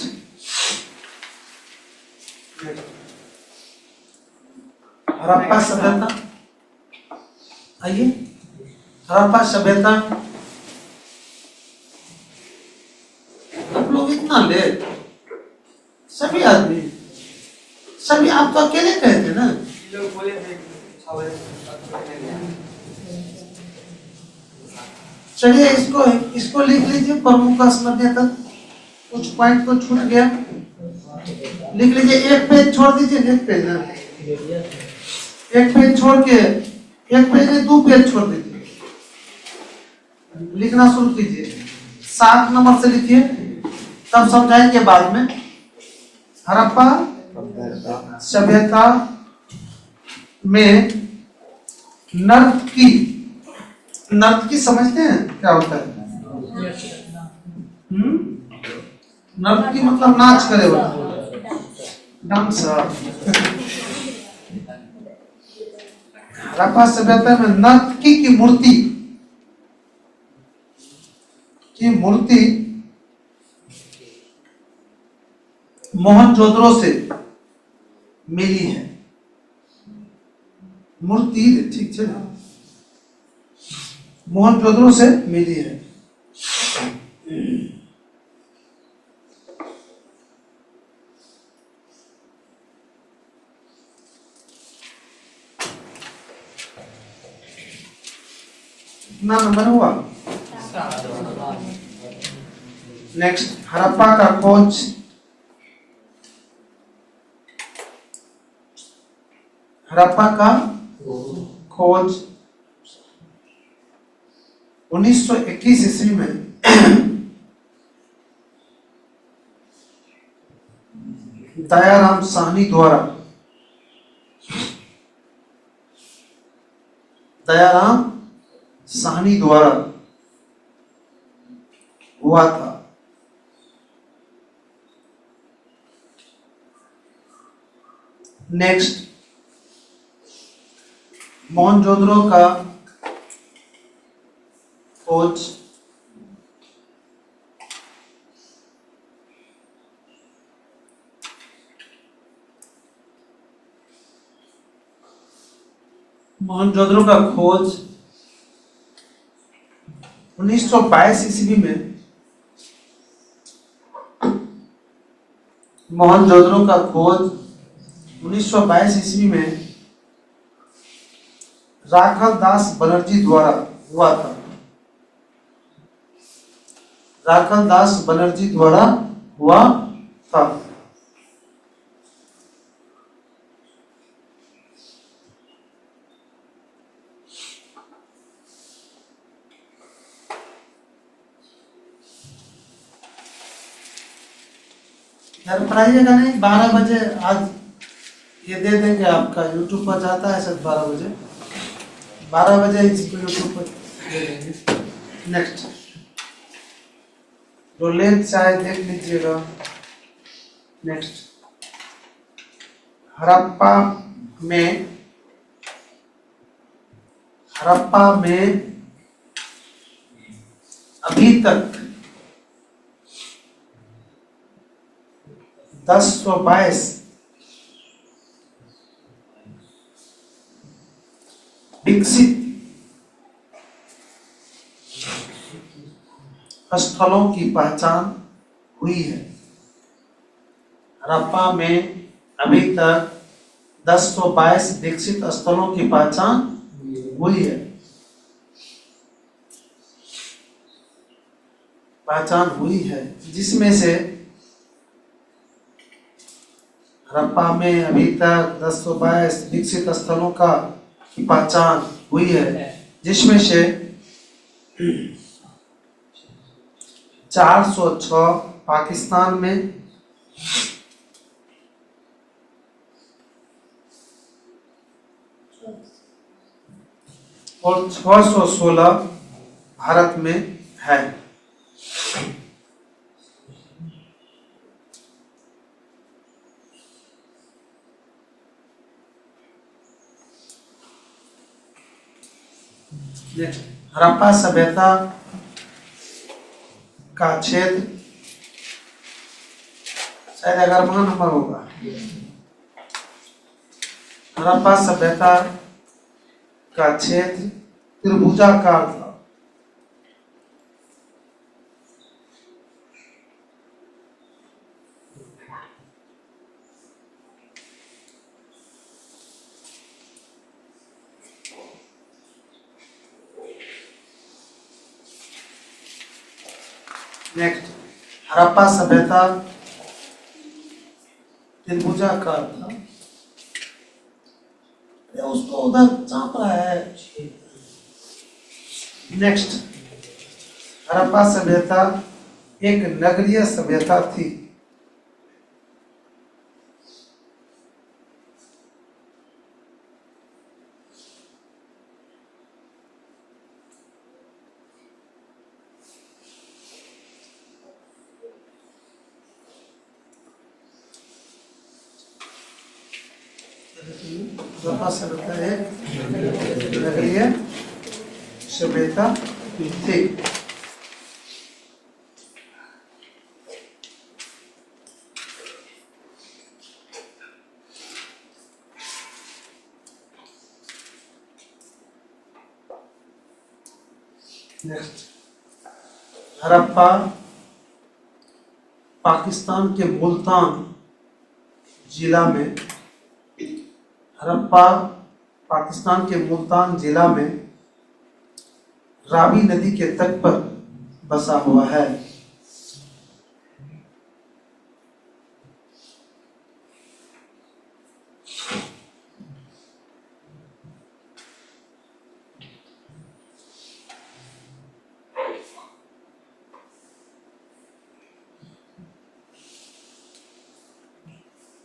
हड़प्पा सभ्यता, आइए, हड़प्पा सभ्यता, आप लोग इतना लेट, सभी आदमी, सभी आप तो अकेले गए थे ना? लोग बोले थे 6 बजे चलिए इसको लिख लीजिए, प्रमुख स्मरणीयता। कुछ पॉइंट तो छूट गया, लिख लीजिए। एक पेज छोड़ दीजिए, एक पेज ना, एक पेज छोड़ के, एक पेज में 2 पेज छोड़ दीजिए, लिखना शुरू कीजिए। 7 नंबर से लिखिए, तब समझाएंगे बाद में। हड़प्पा सभ्यता में नर्तकी समझते हैं क्या होता है? नर्तकी मतलब नाच करे वाला, डांसर। हड़प्पा सभ्यता में नर्तकी की मूर्ति मोहनजोदड़ो से मिली है। मूर्ति ठीक है, मोहनजोदड़ो से मिली है। कितना नंबर हुआ? नेक्स्ट, हड़प्पा का खोज, हड़प्पा का खोज 1921 ईस्वी में दयाराम साहनी द्वारा, दयाराम साहनी द्वारा हुआ था। नेक्स्ट, मोहनजोदड़ो का खोज मोहनजोदड़ो का खोज 1922 ईस्वी में मोहनजोदड़ो का खोज 1922 ईस्वी में राखल दास बनर्जी द्वारा हुआ था। राखल दास बनर्जी द्वारा हुआ था। यार पढ़ाइएगा नहीं, 12 बजे आज ये दे देंगे, आपका यूट्यूब पर जाता है सर 12 बजे, 12 बजे इसको यूट्यूब पर दे देंगे। नेक्स्ट, जो लेंथ चाहे देख लीजिएगा। नेक्स्ट, हड़प्पा में अभी तक 1022 विकसित स्थलों की पहचान हुई है। हड़प्पा में अभी तक 1022 विकसित स्थलों की पहचान हुई है। जिसमें से हड़प्पा में अभी तक 1022 विकसित स्थलों का की पहचान हुई है, जिसमें से 406 पाकिस्तान में, और 616 भारत में है। हड़प्पा सभ्यता का क्षेत्र शायद 11वां नंबर होगा। हड़प्पा सभ्यता का क्षेत्र त्रिभुजाकार था। नेक्स्ट, हड़प्पा सभ्यता त्रिभुजाकार था। उसको उधर चाप रहा है। नेक्स्ट, हड़प्पा सभ्यता एक नगरीय सभ्यता थी। हड़प्पा सभ्यता एक नगरीय सभ्यता थी। नेक्स्ट, हड़प्पा पाकिस्तान के मुल्तान जिला में, हड़प्पा पाकिस्तान के मुल्तान जिला में रावी नदी के तट पर बसा हुआ है।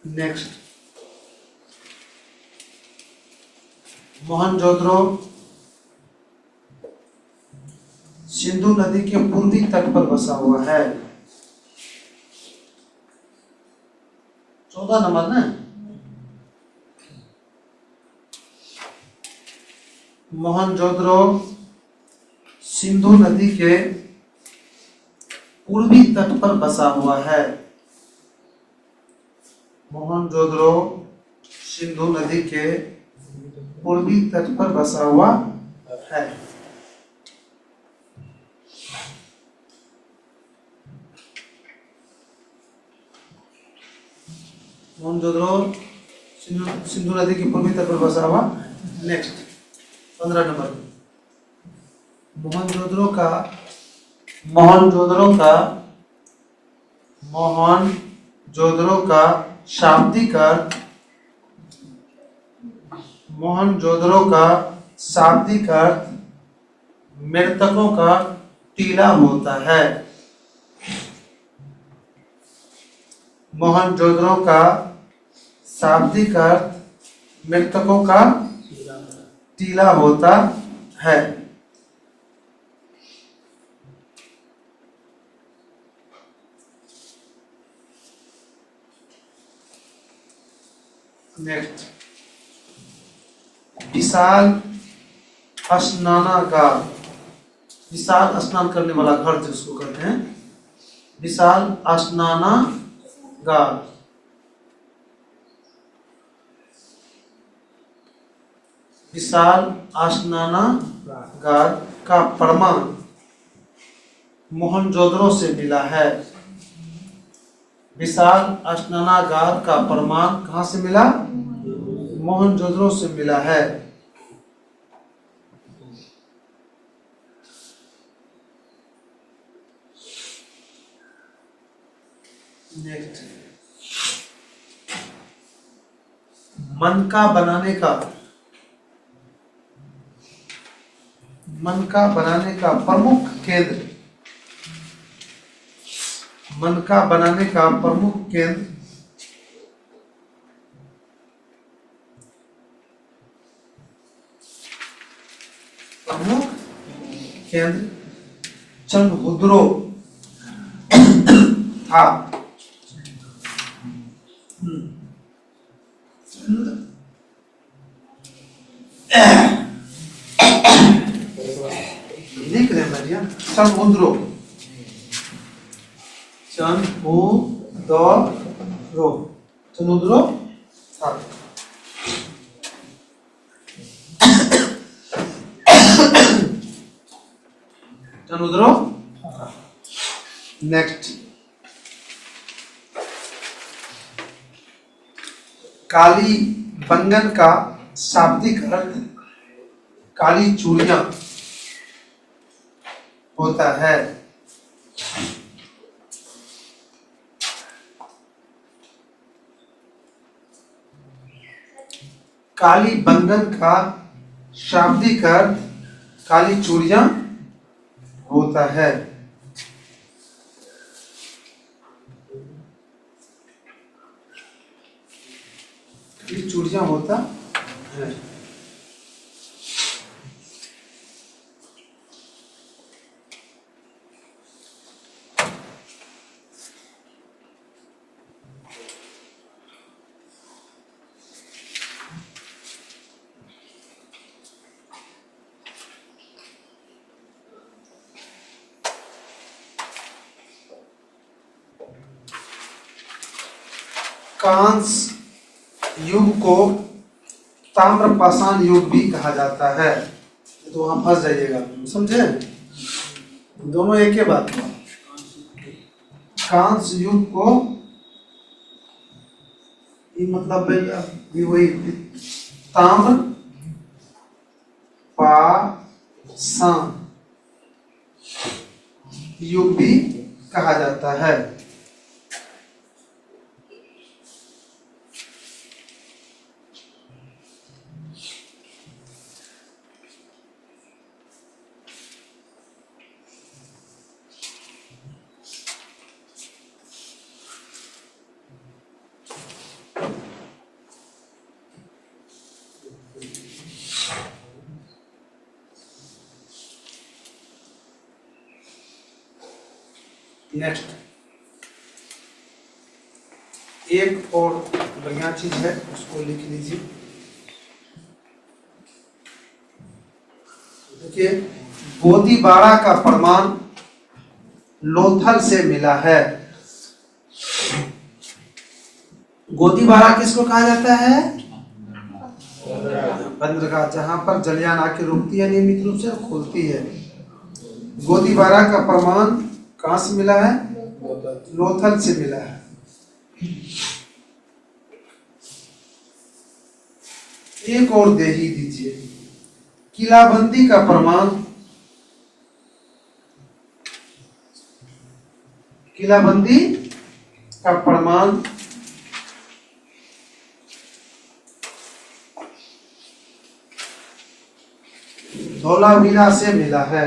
नेक्स्ट, मोहनजोदड़ो सिंधु नदी के पूर्वी तट पर बसा हुआ है। 14 नंबर ना। मोहनजोदड़ो सिंधु नदी के पूर्वी तट पर बसा हुआ है। मोहनजोदड़ो सिंधु नदी के पूर्वी तट पर बसा हुआ है। मोहनजोदड़ो सिंधु नदी के पूर्वी तट पर बसा हुआ। Next 15 number. मोहनजोदड़ो का शाब्दिक अर्थ मृतकों का टीला होता है। मोहनजोदड़ो का शाब्दिक अर्थ मृतकों का टीला होता है। नेक्स्ट विशाल स्नानागार। विशाल स्नान करने वाला घर जिसको कहते हैं विशाल स्नानागार। विशाल स्नानागार का प्रमाण मोहनजोदड़ो से मिला है। विशाल स्नानागार का प्रमाण कहां से मिला? मोहनजोदड़ो से मिला है। नेक्स्ट मनका बनाने का प्रमुख केंद्र। मनका बनाने का प्रमुख केंद्र चंद्रहुद्रो था। लिख रहे भैया चंद्रहुद्रो था। चंद्रहुद्रो। नेक्स्ट काली बंगन का शाब्दिक अर्थ काली चूड़ियां होता है। काली बंगन का शाब्दिक अर्थ काली चूड़ियां होता है। काली चूड़ियां होता है। कांस्य युग को ताम्रपाषाण युग भी कहा जाता है। तो वहां फंस जाइएगा, समझे? दोनों एक ही बात है। कांस्य युग को ये मतलब भी वही ताम्र पाषाण युग भी कहा जाता है। नेक्स्ट एक और बढ़िया चीज है, उसको लिख लीजिए। देखिए, गोदीबाड़ा का प्रमाण लोथल से मिला है। गोदीबाड़ा किसको कहा जाता है? बंदरगाह, जहां पर जलयान आके रुकती है नियमित रूप से और खुलती है। गोदीबाड़ा का प्रमाण कहां से मिला है? लोथल से मिला है। एक और दे ही दीजिए। किलाबंदी का प्रमाण, किलाबंदी का प्रमाण धौलावीरा से मिला है।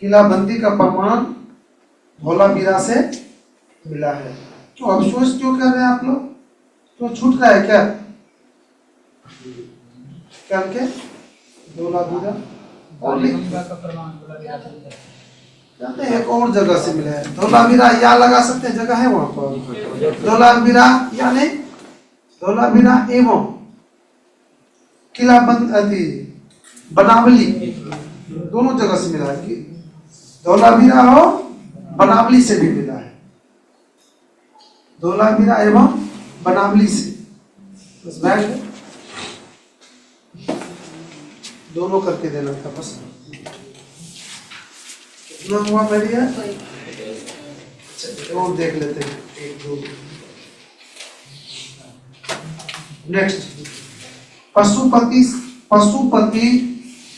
किलाबंदी का प्रमाण धौलावीरा से मिला है। तो अफसोस क्यों कर रहे हैं आप लोग? तो छूट रहा है क्या? क्या के धौलावीरा और लिख का प्रमाण कहते हैं एक और जगह से मिला है। धौलावीरा या लगा सकते हैं, जगह है वहां पर। धौलावीरा या नहीं, धौलावीरा एवं किलाबंदी बनावली दोनों जगह से मिला है। धौलावीरा हो बनावली से भी मिला है। धौलावीरा एवं बनावली से बस बैठ है। दोनों करके देना था बस। कितना हुआ मेरी है? और देख लेते हैं एक दो। नेक्स्ट, पशुपति पशुपति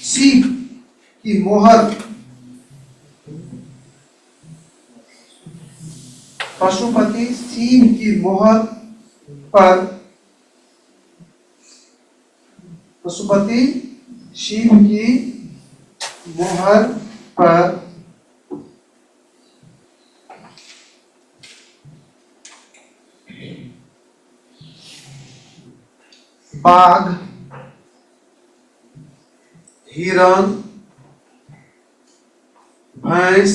सीप की मोहर, पशुपति सीप की मोहर पर, पशुपति शिव की मोहर पर बाघ, हिरण, भैंस,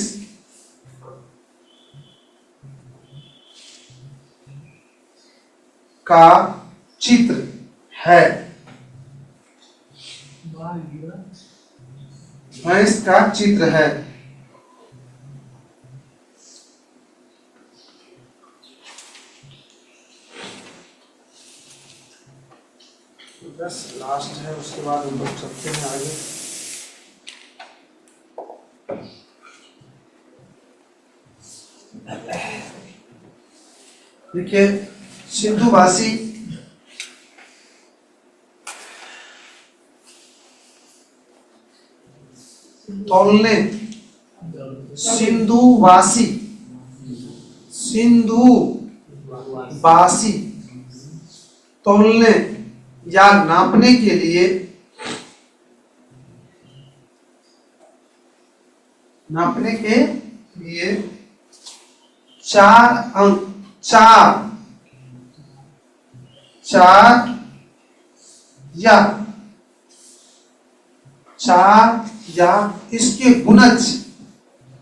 का चित्र है। भैंस का चित्र है। बस लास्ट है, उसके बाद हम लोग चलते हैं आगे। देखिए, सिंधुवासी तौलने, सिंधुवासी, सिंधुवासी तौलने या नापने के लिए, नापने के लिए चार अंक, चार या इसके गुणज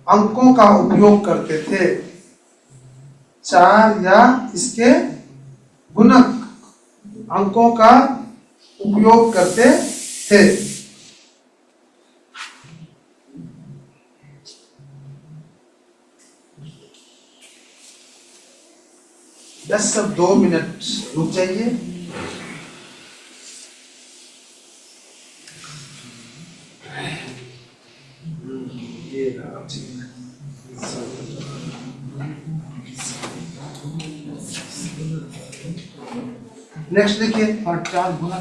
अंकों का उपयोग करते थे। चार या इसके गुणक अंकों का उपयोग करते थे। बस सब 2 मिनट रुक जाइए। नेक्स्ट देखिए, और 4 गुना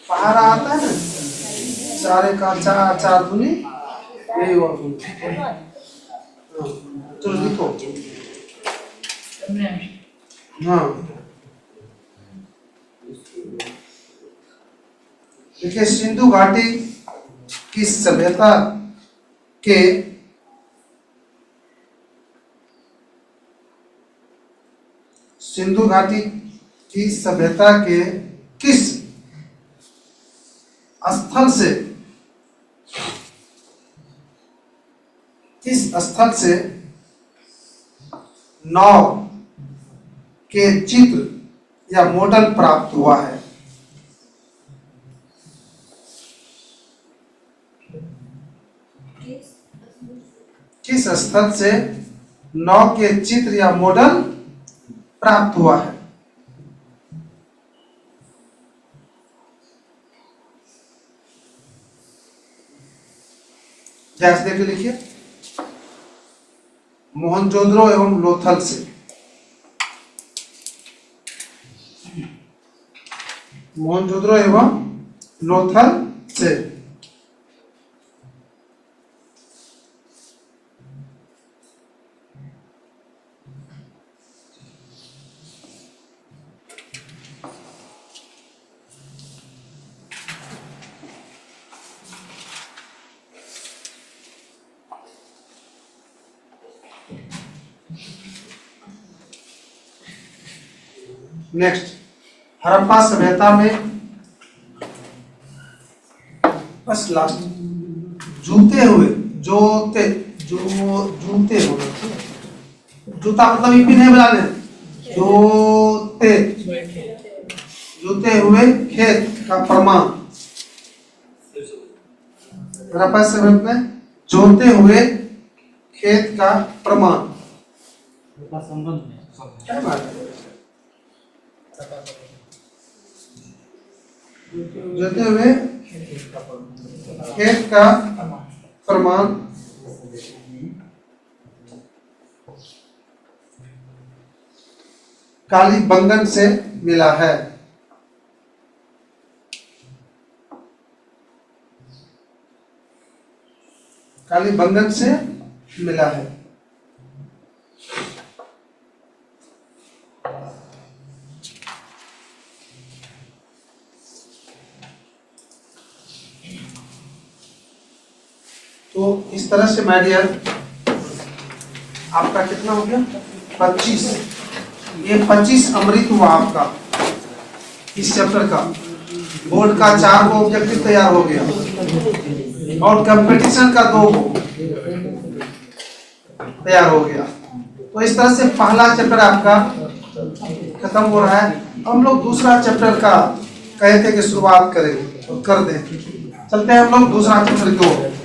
पहाड़ा आता है ना, चारे का चार, चार दूनी यही हुआ। चलो लिखो। हाँ, देखिए, सिंधु घाटी की सभ्यता के सिंधु घाटी की सभ्यता के किस स्थल से किस स्थल से नाव के चित्र या मॉडल प्राप्त हुआ है? किस स्थल से नाव के चित्र या मॉडल प्राप्त हुआ है? ध्यान से देखिए, लिखिए। मोहनजोदड़ो एवं लोथल से। मोहनजोदड़ो एवं लोथल से। नेक्स्ट, हड़प्पा सभ्यता में बस लास्ट जूते हुए जूते हुए जूता मतलब ये भी नहीं बनाने जूते हुए खेत का प्रमाण। हड़प्पा सभ्यता में जोते हुए खेत का प्रमाण क्या बात है? जोते हुए खेत का प्रमाण कालीबंगन से मिला है। कालीबंगन से मिला है। तो इस तरह से माय डियर आपका कितना हो गया? 25। ये 25 अमृत हुआ आपका इस चैप्टर का। बोर्ड का 4 को ऑब्जेक्टिव तैयार हो गया और कंपटीशन का 2 को तैयार हो गया। तो इस तरह से पहला चैप्टर आपका खत्म हो रहा है। हम लोग दूसरा चैप्टर का कहे थे कि शुरुआत करेंगे तो कर दें। चलते हैं हम लोग दूसरा चैप्टर की ओर।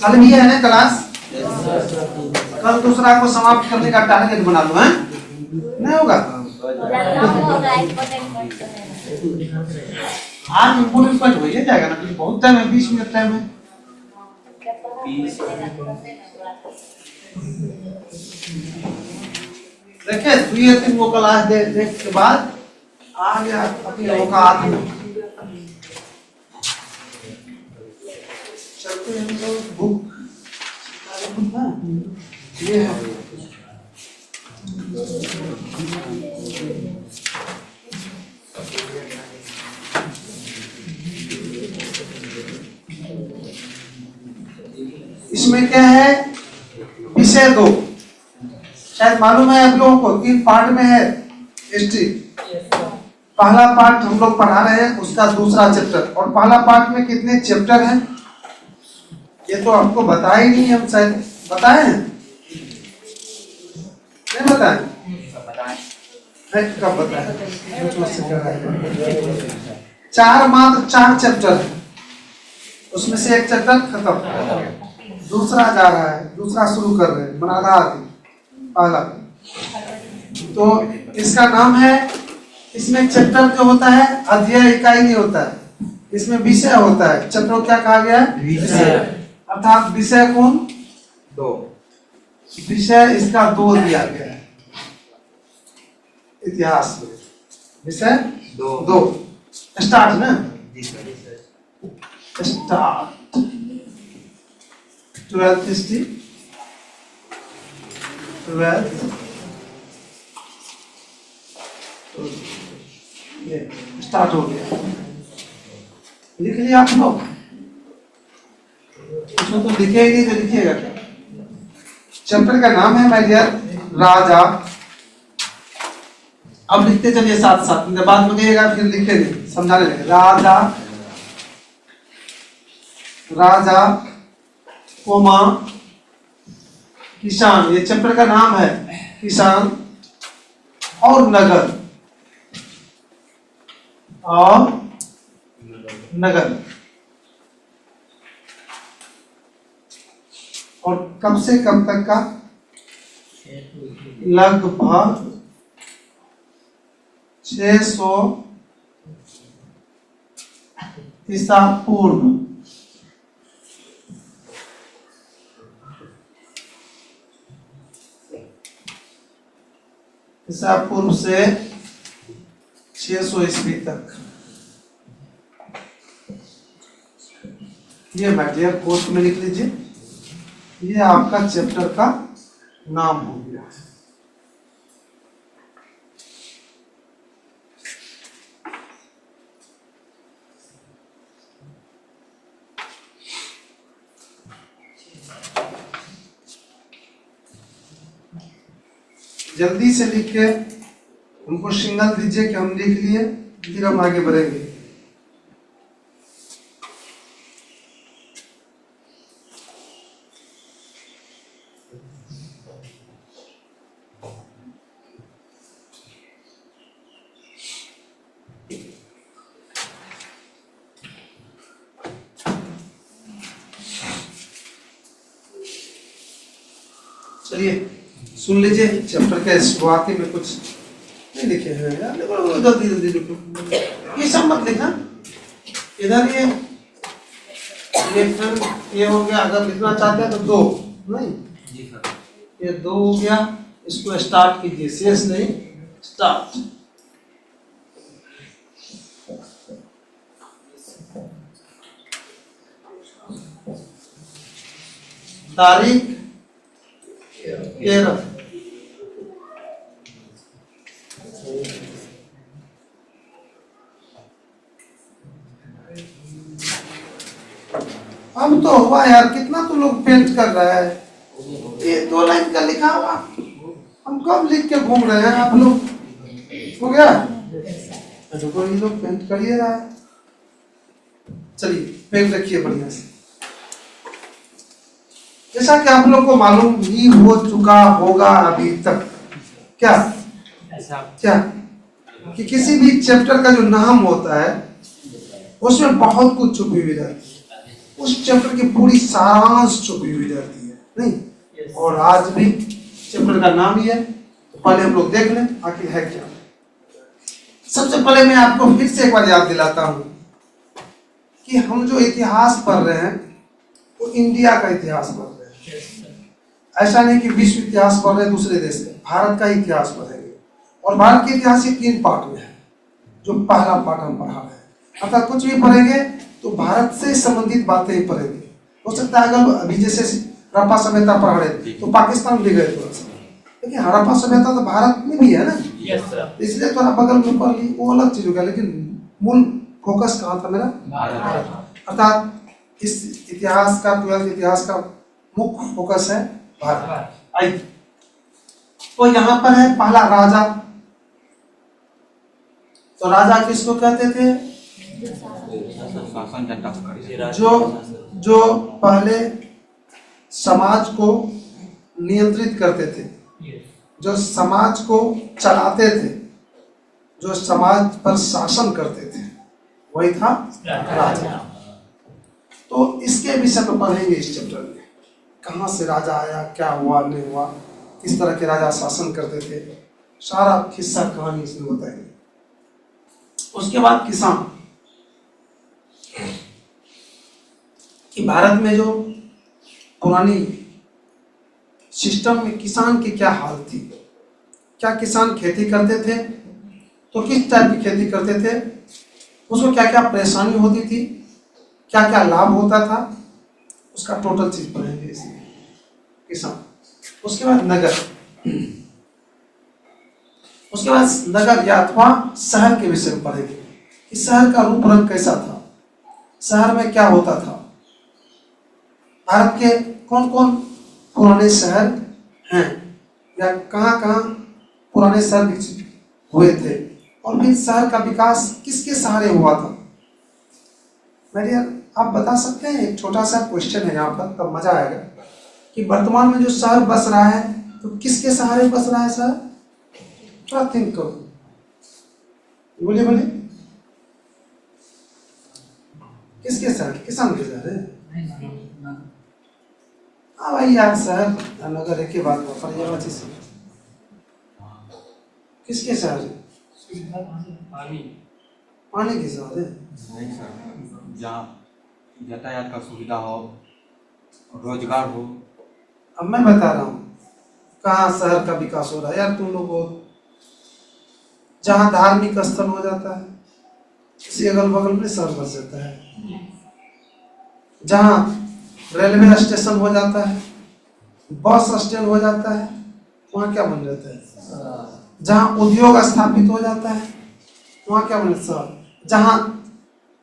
कल भी है ना क्लास? कल दूसरा को समाप्त करने का टारगेट बना लो, हैं? नहीं होगा? आज इम्पोर्टेंट पॉइंट हो ही जाएगा ना, बहुत टाइम है, 20 मिनट टाइम है। देखिए 2 वो क्लास देख के बाद आ गया अपनी औकात में। चलते हैं हम बुक ये है। इसमें क्या है? विषय 2 शायद मालूम है आप लोगों को, 3 पार्ट में है हिस्ट्री। पहला पार्ट हम लोग पढ़ा रहे हैं, उसका दूसरा चैप्टर। और पहला पार्ट में कितने चैप्टर हैं ये तो आपको बताया ही नहीं, हम शायद बताए हैं? नहीं बताए? कब बताए? 4 मात्र 4 चैप्टर है, उसमें से एक चैप्टर खत्म, दूसरा जा रहा है, दूसरा शुरू कर रहे हैं, बना रहा है पहला। तो इसका नाम है, इसमें चैप्टर जो होता है अध्याय इकाई नहीं होता है, इसमें विषय होता है। चैप्टर को क्या कहा गया है? विषय। अर्थात विषय कौन? 2 विषय इसका 2 दिया गया है इतिहास में। विषय 2 स्टार्ट ना, स्टार्ट 12th हिस्ट्री, 12th ये स्टार्ट हो गया। लिख लिया आप लोग? उसमें तो लिखे ही नहीं तो लिखिएगा क्या? चैप्टर का नाम है माय डियर राजा अब लिखते चलिए साथ साथ, बाद में कहिएगा फिर लिखेंगे, समझाने लगे। राजा, राजा कोमा किसान, ये चैप्टर का नाम है, किसान और नगर, और नगर, और कब से कब तक का, लगभग 600 ईसा पूर्व, ईसा पूर्व से 600 ईस्वी तक। ये मैटर कोर्स में लिख लीजिए, ये आपका चैप्टर का नाम हो गया। जल्दी से लिख के हमको सिग्नल दीजिए कि हम लिख लिए, फिर हम आगे बढ़ेंगे। चलिए सुन लीजिए, चैप्टर के शुरुआती में कुछ नहीं लिखे हैं यार, जल्दी जल्दी लिखो, ये सब मत लिखना। इधर ये हो गया, अगर लिखना चाहते हैं तो 2 नहीं, ये 2 हो गया, इसको स्टार्ट कीजिए, शेष नहीं, स्टार्ट। तारीख 13, हम तो हुआ यार, कितना तो लोग पेंट कर रहा है, ये 2 लाइन का लिखा हुआ, हम कब लिख के घूम रहे हैं, आप लोग हो गया, तो ये लोग पेंट करिए रहा है। चलिए पेन रखिए बढ़िया से, जैसा कि आप लोग को मालूम ही हो चुका होगा अभी तक, क्या क्या कि किसी भी चैप्टर का जो नाम होता है उसमें बहुत कुछ छुपी हुई रहती है, उस चैप्टर की पूरी सारांश छुपी हुई रहती है, नहीं? और आज भी चैप्टर का नाम ही है, तो पहले हम लोग देख लें आखिर है क्या। सबसे पहले मैं आपको फिर से एक बार याद दिलाता हूं कि हम जो इतिहास पढ़ रहे हैं वो इंडिया का इतिहास पढ़ रहे हैं, ऐसा नहीं कि विश्व इतिहास पढ़ रहे हैं दूसरे देश का, भारत का इतिहास पढ़ेंगे। और भारत के इतिहास ये 3 पार्ट में है, जो पहला पार्ट हम पढ़ा रहे हैं, अर्थात कुछ भी पढ़ेंगे तो भारत से संबंधित बातें ही पढ़ेंगे। हो सकता है अगर अभी जैसे हड़प्पा सभ्यता पढ़ रहे तो पाकिस्तान भी गए थोड़ा सा, लेकिन हड़प्पा सभ्यता तो भारत में भी है ना, इसलिए थोड़ा बगल में पढ़ ली, वो अलग चीज हो गया, लेकिन मूल फोकस कहाँ था मेरा, भारत। अर्थात इस इतिहास का 12th इतिहास का मुख्य फोकस है भारत। आइए, तो यहाँ पर है पहला राजा, तो राजा किसको कहते थे, जो पहले समाज को नियंत्रित करते थे, जो समाज को चलाते थे, जो समाज पर शासन करते थे, वही था राजा। तो इसके विषय में पढ़ेंगे इस चैप्टर में, कहाँ से राजा आया, क्या हुआ नहीं हुआ, किस तरह के राजा शासन करते थे, सारा किस्सा कहानी इसमें बताएंगे। उसके बाद किसान, कि भारत में जो पुरानी सिस्टम में किसान की क्या हाल थी, क्या किसान खेती करते थे तो किस टाइप की खेती करते थे, उसको क्या क्या परेशानी होती थी, क्या क्या लाभ होता था, उसका टोटल चीज पढ़ेंगे इसमें किसान। उसके बाद नगर, उसके बाद नगर या अथवा शहर के विषय में पढ़ेंगे कि शहर का रूप रंग कैसा था, शहर में क्या होता था, भारत के कौन कौन पुराने शहर हैं या कहाँ कहाँ पुराने शहर विकसित हुए थे। और फिर शहर का विकास किसके सहारे हुआ था? मेरे यार आप बता सकते हैं? एक छोटा सा क्वेश्चन है यहाँ पर, तब मजा आएगा कि वर्तमान में जो शहर बस रहा है तो किसके सहारे बस रहा है शहर? थोड़ा थिंक करो, बोलिए बोलिए, किसके शहर? किसान के शहर है? हाँ भाई यार, शहर नगर एक ही बात हो, फरियाबाद से किसके शहर है? पानी के शहर है। नहीं सर, जहाँ यातायात का सुविधा हो, रोजगार हो। अब मैं बता रहा हूँ कहाँ शहर का विकास हो रहा है यार। तुम लोग को जहाँ धार्मिक स्थल हो जाता है उसी अगल बगल में शहर बस जाता है। जहाँ रेलवे स्टेशन हो जाता है, बस स्टैंड हो जाता है, वहाँ क्या बन जाता है? जहाँ उद्योग स्थापित हो जाता है वहाँ क्या बन जाता है? जहाँ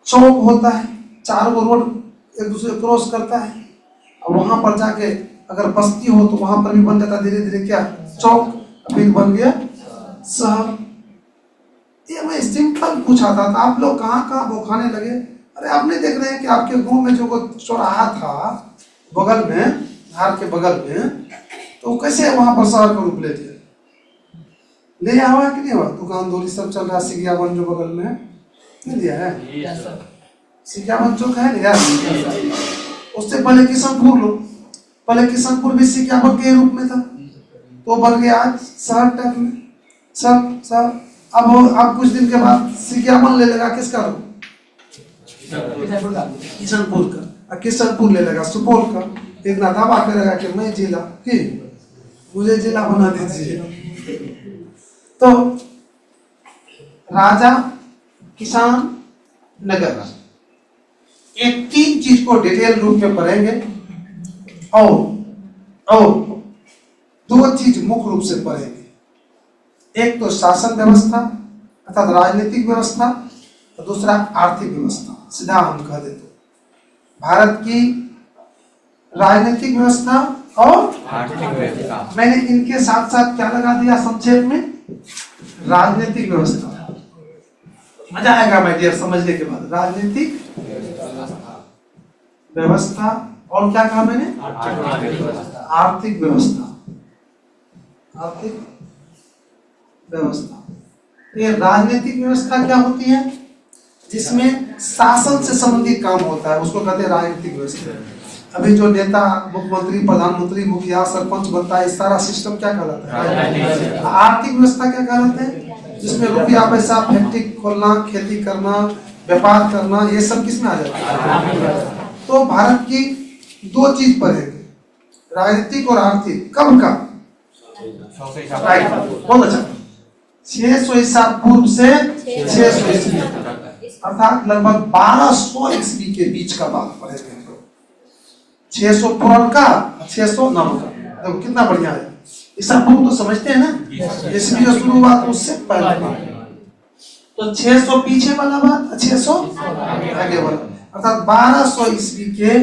चौक होता है, चारों रोड एक दूसरे क्रॉस करता है, और वहाँ पर जाके अगर बस्ती हो तो वहाँ पर भी बन जाता धीरे धीरे क्या? चौक, फिर बन गया शहर। ये मैं सिंपल पूछा था, तो आप लोग कहाँ कहाँ भौंकाने लगे। अरे आप नहीं देख रहे हैं कि आपके गांव में जो चौराहा था बगल में, धार के बगल में, तो कैसे वहां पर शहर का रूप ले लिया? ले आवा कि नहीं हुआ? दुकान दौरी सब चल रहा, सिगियावन जो बगल में है, नहीं लिया है? सिगियावन चौक है ना यार, उससे पहले किशनपुर लो, पहले किशनपुर भी सिगियावन के रूप में था, तो बन गया आज शहर टाइप में सब। अब कुछ दिन के बाद सिगियावन ले लेगा किसका रूप? किशनपुर का। किशनपुर ले लेगा सुपौल का, इतना दावा करेगा कि मैं जिला, कि मुझे जिला बना दीजिए। तो राजा, किसान, नगर, ये तीन चीज को डिटेल रूप में पढ़ेंगे, और दो चीज मुख्य रूप से पढ़ेंगे। एक तो शासन व्यवस्था अर्थात राजनीतिक व्यवस्था, और दूसरा आर्थिक व्यवस्था। सीधा हम कह दे तो भारत की राजनीतिक व्यवस्था और आर्थिक व्यवस्था। मैंने मैंने इनके साथ साथ क्या लगा दिया संक्षेप में? राजनीतिक व्यवस्था। मजा आएगा माय डियर समझने के बाद। राजनीतिक व्यवस्था और क्या कहा मैंने? आर्थिक व्यवस्था। आर्थिक व्यवस्था। ये राजनीतिक व्यवस्था क्या होती है? जिसमें शासन से संबंधित काम होता है, उसको कहते हैं राजनीतिक व्यवस्था। अभी जो नेता, मुख्यमंत्री, प्रधानमंत्री, मुखिया, सरपंच बनता है, इस सारा सिस्टम क्या कहलाता है? आर्थिक व्यवस्था क्या कहलाते हैं? जिसमें रुपया पैसा, फैक्ट्री खोलना, खेती करना, व्यापार करना, ये सब किस में आ जाता है? तो भारत की दो चीज पढ़ेंगे, राजनीतिक और आर्थिक। कब का? बहुत अच्छा, 600 ईसा पूर्व से 600 ईस्वी, अर्थात लगभग 1200 ईस्वी के बीच का बात पढ़ेंगे हम लोग। 600 पूर्व का, 600 नव का। देखो कितना बढ़िया है। ईसा पूर्व तो समझते हैं ना, ईस्वी जो शुरू हुआ तो उससे पहले। तो 600 पीछे वाला बात, 600 आगे वाला, अर्थात 1200 ईस्वी के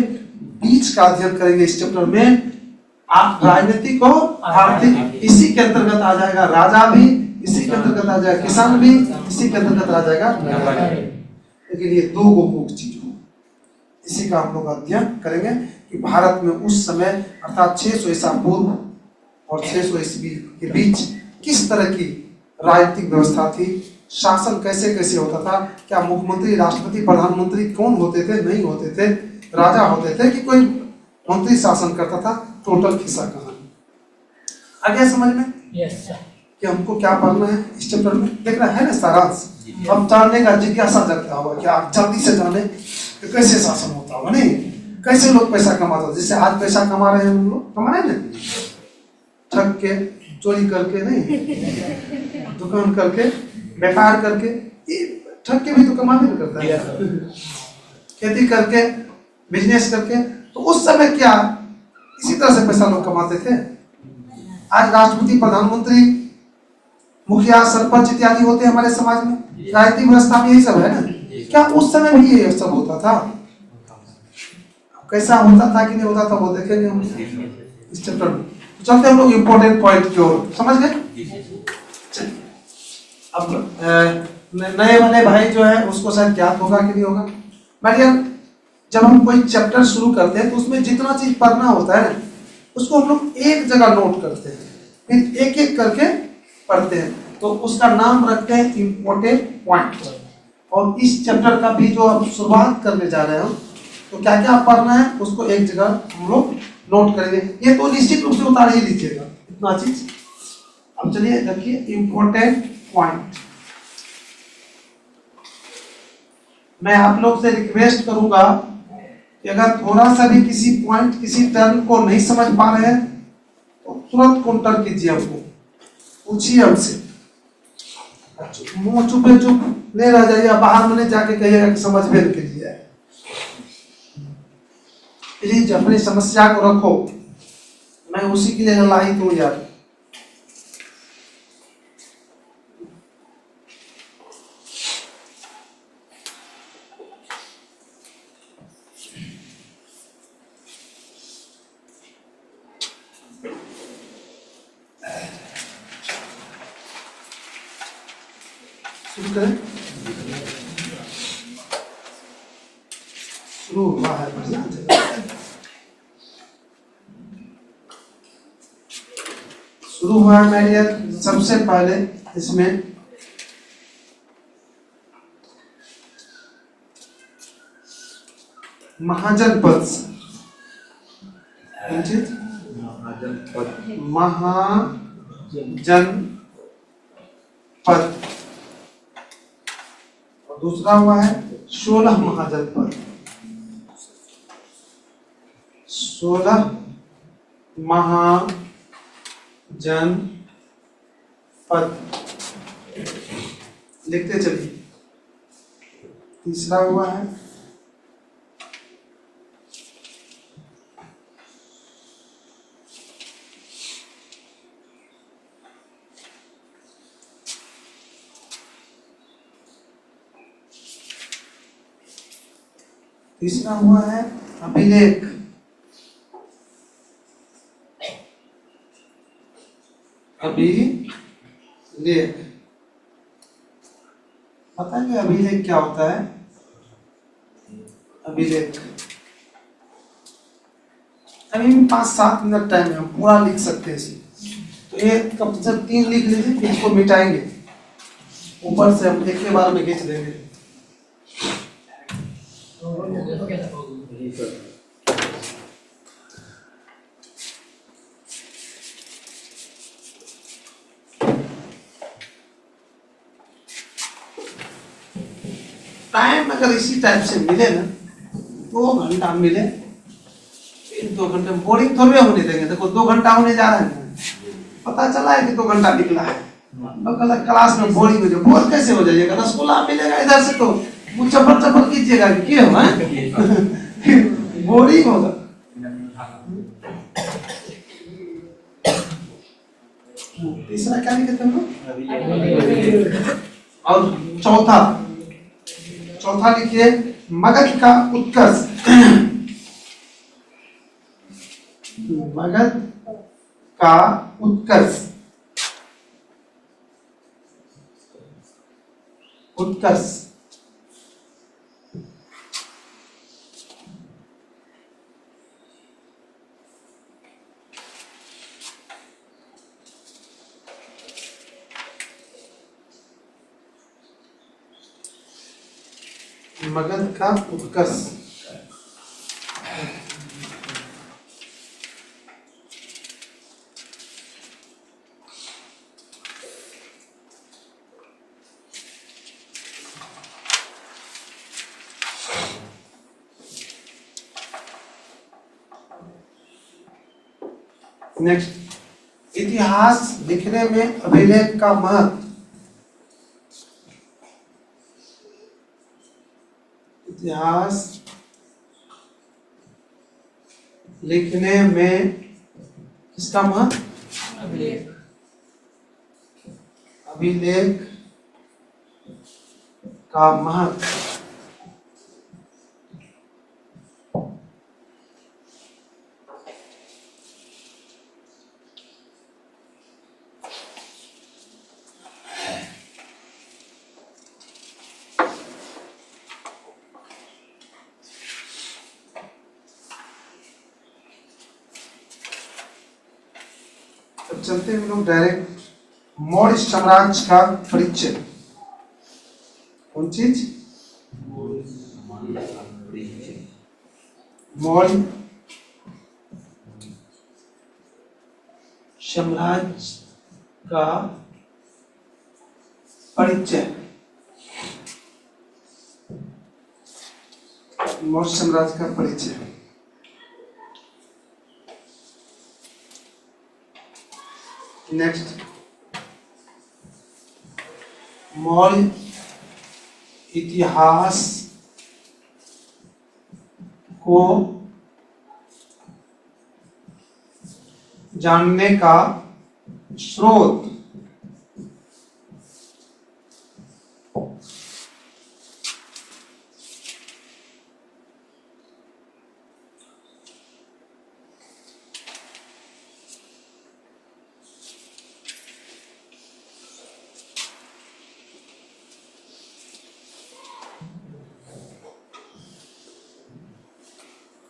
बीच का अध्ययन करेंगे इस चैप्टर में। आप राजनीतिक और आर्थिक, इसी के अंतर्गत आ जाएगा राजा भी, इसी के अंतर्गत आ जाएगा किसान भी, इसी के अंतर्गत आ जाएगा। लेकिन ये दो मुख्य चीज हो, इसी का हम लोग अध्ययन करेंगे कि भारत में उस समय अर्थात 600 ईसा पूर्व और 600 ईस्वी के बीच किस तरह की राजनीतिक व्यवस्था थी, शासन कैसे कैसे होता था, क्या मुख्यमंत्री, राष्ट्रपति, प्रधानमंत्री कौन होते थे, नहीं होते थे, राजा होते थे कि कोई मंत्री शासन करता था। टोटल किस्सा कहानी आ गया समझ में? Yes sir. कि हमको क्या पढ़ना है इस चैप्टर में, देख रहा है ना सारांश। अब जानने का जिज्ञासा जगता होगा कि आप जल्दी से जाने कि कैसे शासन होता होगा, नहीं कैसे लोग पैसा कमाते हो। जैसे आज पैसा कमा रहे हैं हम लोग, कमा रहे हैं ठग के, चोरी करके, नहीं दुकान करके, व्यापार करके, ठग के भी तो कमा नहीं करता है, खेती करके, बिजनेस करके। तो उस समय क्या इसी तरह से पैसा लोग कमाते थे। आज राष्ट्रपति, प्रधानमंत्री, मुखिया, सरपंच इत्यादि होते हैं हमारे समाज में, राजनीतिक व्यवस्था में यही सब है ना। क्या उस समय भी ये सब होता था? कैसा होता था कि नहीं होता था वो देखेंगे हम इस चैप्टर में। तो चलते हम लोग इम्पोर्टेंट पॉइंट की ओर, समझ गए? अब नए वाले भाई जो है उसको शायद ज्ञात होगा कि नहीं होगा। बट जब हम कोई चैप्टर शुरू करते हैं तो उसमें जितना चीज पढ़ना होता है उसको हम लोग एक जगह नोट करते हैं, फिर एक एक करके पढ़ते हैं, तो उसका नाम रखते हैं इम्पोर्टेंट पॉइंट। और इस चैप्टर का भी जो हम शुरुआत करने जा रहे हैं तो क्या क्या पढ़ना है उसको एक जगह हम लोग नोट करेंगे। ये तो निश्चित रूप से उतार ही लीजिएगा इतना चीज। अब चलिए देखिए इम्पोर्टेंट पॉइंट। मैं आप लोग से रिक्वेस्ट करूंगा कि अगर थोड़ा सा भी किसी पॉइंट किसी टर्म को नहीं समझ पा रहे हैं तो तुरंत काउंटर कीजिए, हमको पूछिए हमसे। मुंह चुपे चुप नहीं रह जाइए, बाहर में जाके कहिएगा कि समझ में के लिए। प्लीज अपनी समस्या को रखो, मैं उसी के लिए लाइक हूं यार। शुरू करें। शुरू हुआ है, शुरू हुआ है मेरे। सबसे पहले इसमें महाजन पद से, महाजन पद, और दूसरा हुआ है 16 महाजन पद। 16 महाजन पद लिखते चलिए। तीसरा हुआ है अभिलेख। अभिलेख बताएंगे अभिलेख क्या होता है? अभिलेख अभी 5-7 मिनट टाइम है, हम पूरा लिख सकते हैं इसे। तो ये कब से 3 लिख लीजिए, फिर इसको मिटाएंगे, ऊपर से हम एक के बार में खींच देंगे। टाइम अगर इसी टाइप से मिले ना, 2 घंटा मिले, इन 2 घंटे में बोरिंग थोड़े होने देंगे। देखो 2 घंटा होने जा रहा है, पता चला है कि 2 घंटा निकला है। अगर क्लास में बोरिंग हो जाए, बोर कैसे हो जाइएगा? रसगुल्ला मिलेगा इधर से तो वो चपर चपर कीजिएगा कि क्यों है बोरिंग होगा। तीसरा क्या लिखे थे? और चौथा लिखिए मगध का उत्कर्ष। मगध का उत्कर्ष। उत्कर्ष मगध का उत्कर्ष। नेक्स्ट, इतिहास लिखने में अभिलेख का महत्व। इतिहास लिखने में किसका महत्व? अभिलेख का महत्व। चलते हैं हम लोग डायरेक्ट मौर्य साम्राज्य का परिचय। कौन चीज? मौर्य साम्राज्य का परिचय। मौर्य साम्राज्य का परिचय। नेक्स्ट, मौर्य इतिहास को जानने का स्रोत।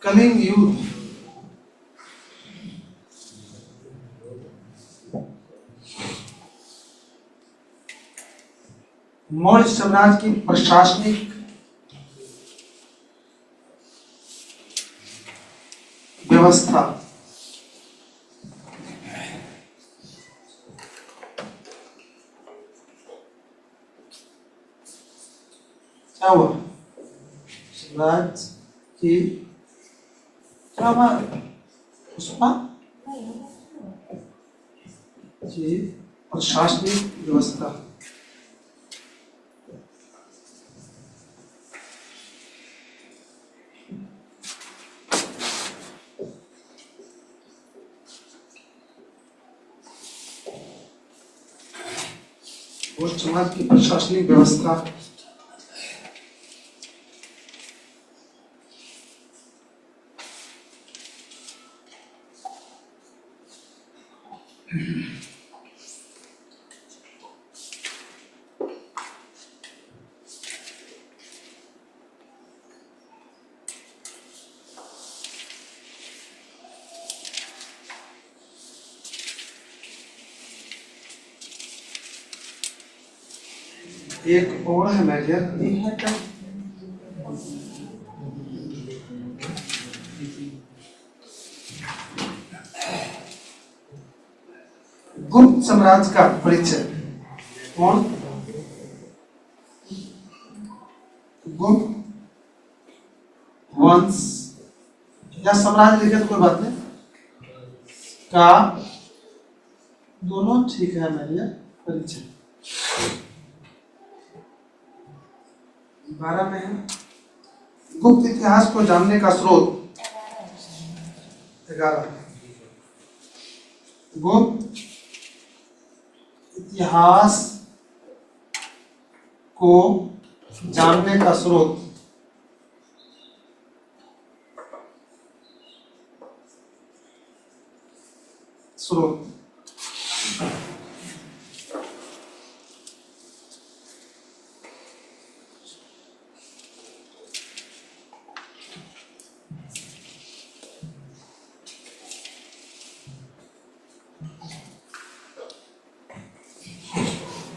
कलिंग युद्ध, मौर्य साम्राज्य की प्रशासनिक व्यवस्था। क्या हुआ? साम्राज्य की क्या हुआ? पुष्पा जी, प्रशासनिक व्यवस्था। और समाज की प्रशासनिक व्यवस्था। एक और है मेजर, ये है क्या? गुप्त साम्राज्य का परिचय। कौन? गुप्त वंश या साम्राज्य लिखे तो कोई बात नहीं, का दोनों ठीक है मेरे परिचय। 12 में है गुप्त इतिहास को जानने का स्रोत। 11 गुप्त इतिहास को जानने का स्रोत। स्रोत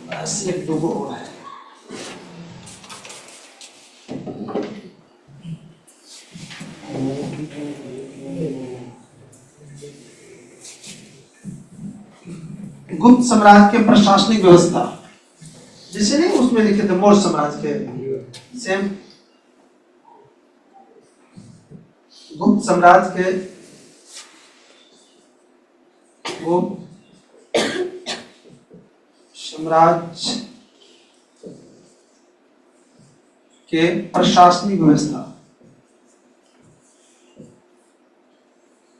बस एक दो और है। गुप्त साम्राज्य के प्रशासनिक व्यवस्था, जैसे नहीं उसमें लिखे थे मौर्य साम्राज्य के, सेम गुप्त साम्राज्य के साम्राज्य के प्रशासनिक व्यवस्था।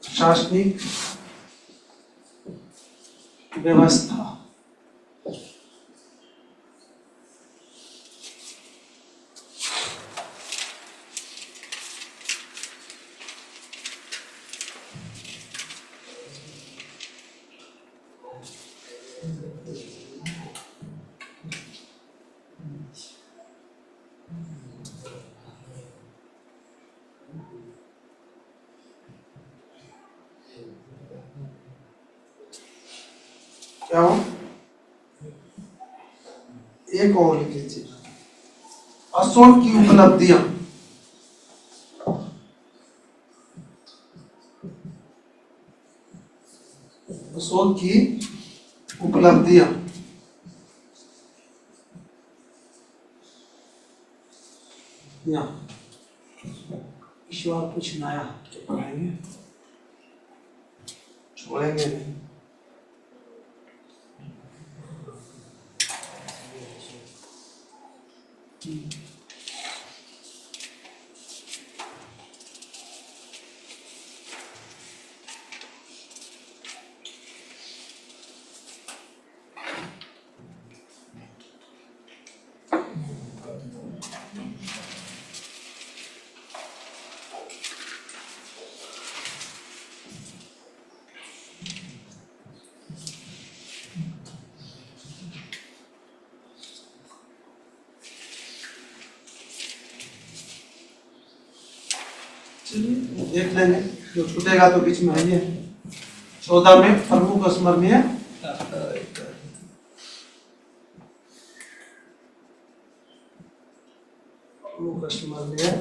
प्रशासनिक व्यवस्था क्या हो, एक और लिख लीजिए, अशोक की उपलब्धियां। अशोक की उपलब्धियां। यहाँ ईश्वर कुछ नया पढ़ाएंगे। छोड़ेंगे नहीं। चलिए देख लेंगे, जो छूटेगा तो बीच में है ये 14 में प्रमुख स्मरणीय। प्रमुख स्मरणीय,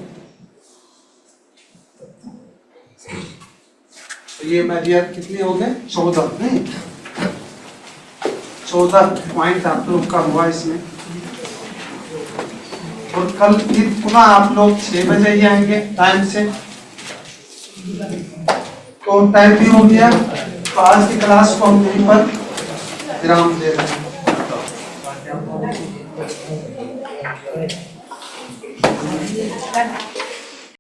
तो ये मेरियर कितने हो गए, 14 नहीं, 14 पॉइंट आप लोग का हुआ इसमें। और कल फिर पुनः आप लोग 6 बजे ही आएंगे टाइम से, तो टाइम भी हो गया, तो आज की क्लास को हम यहीं पर विराम दे रहे हैं।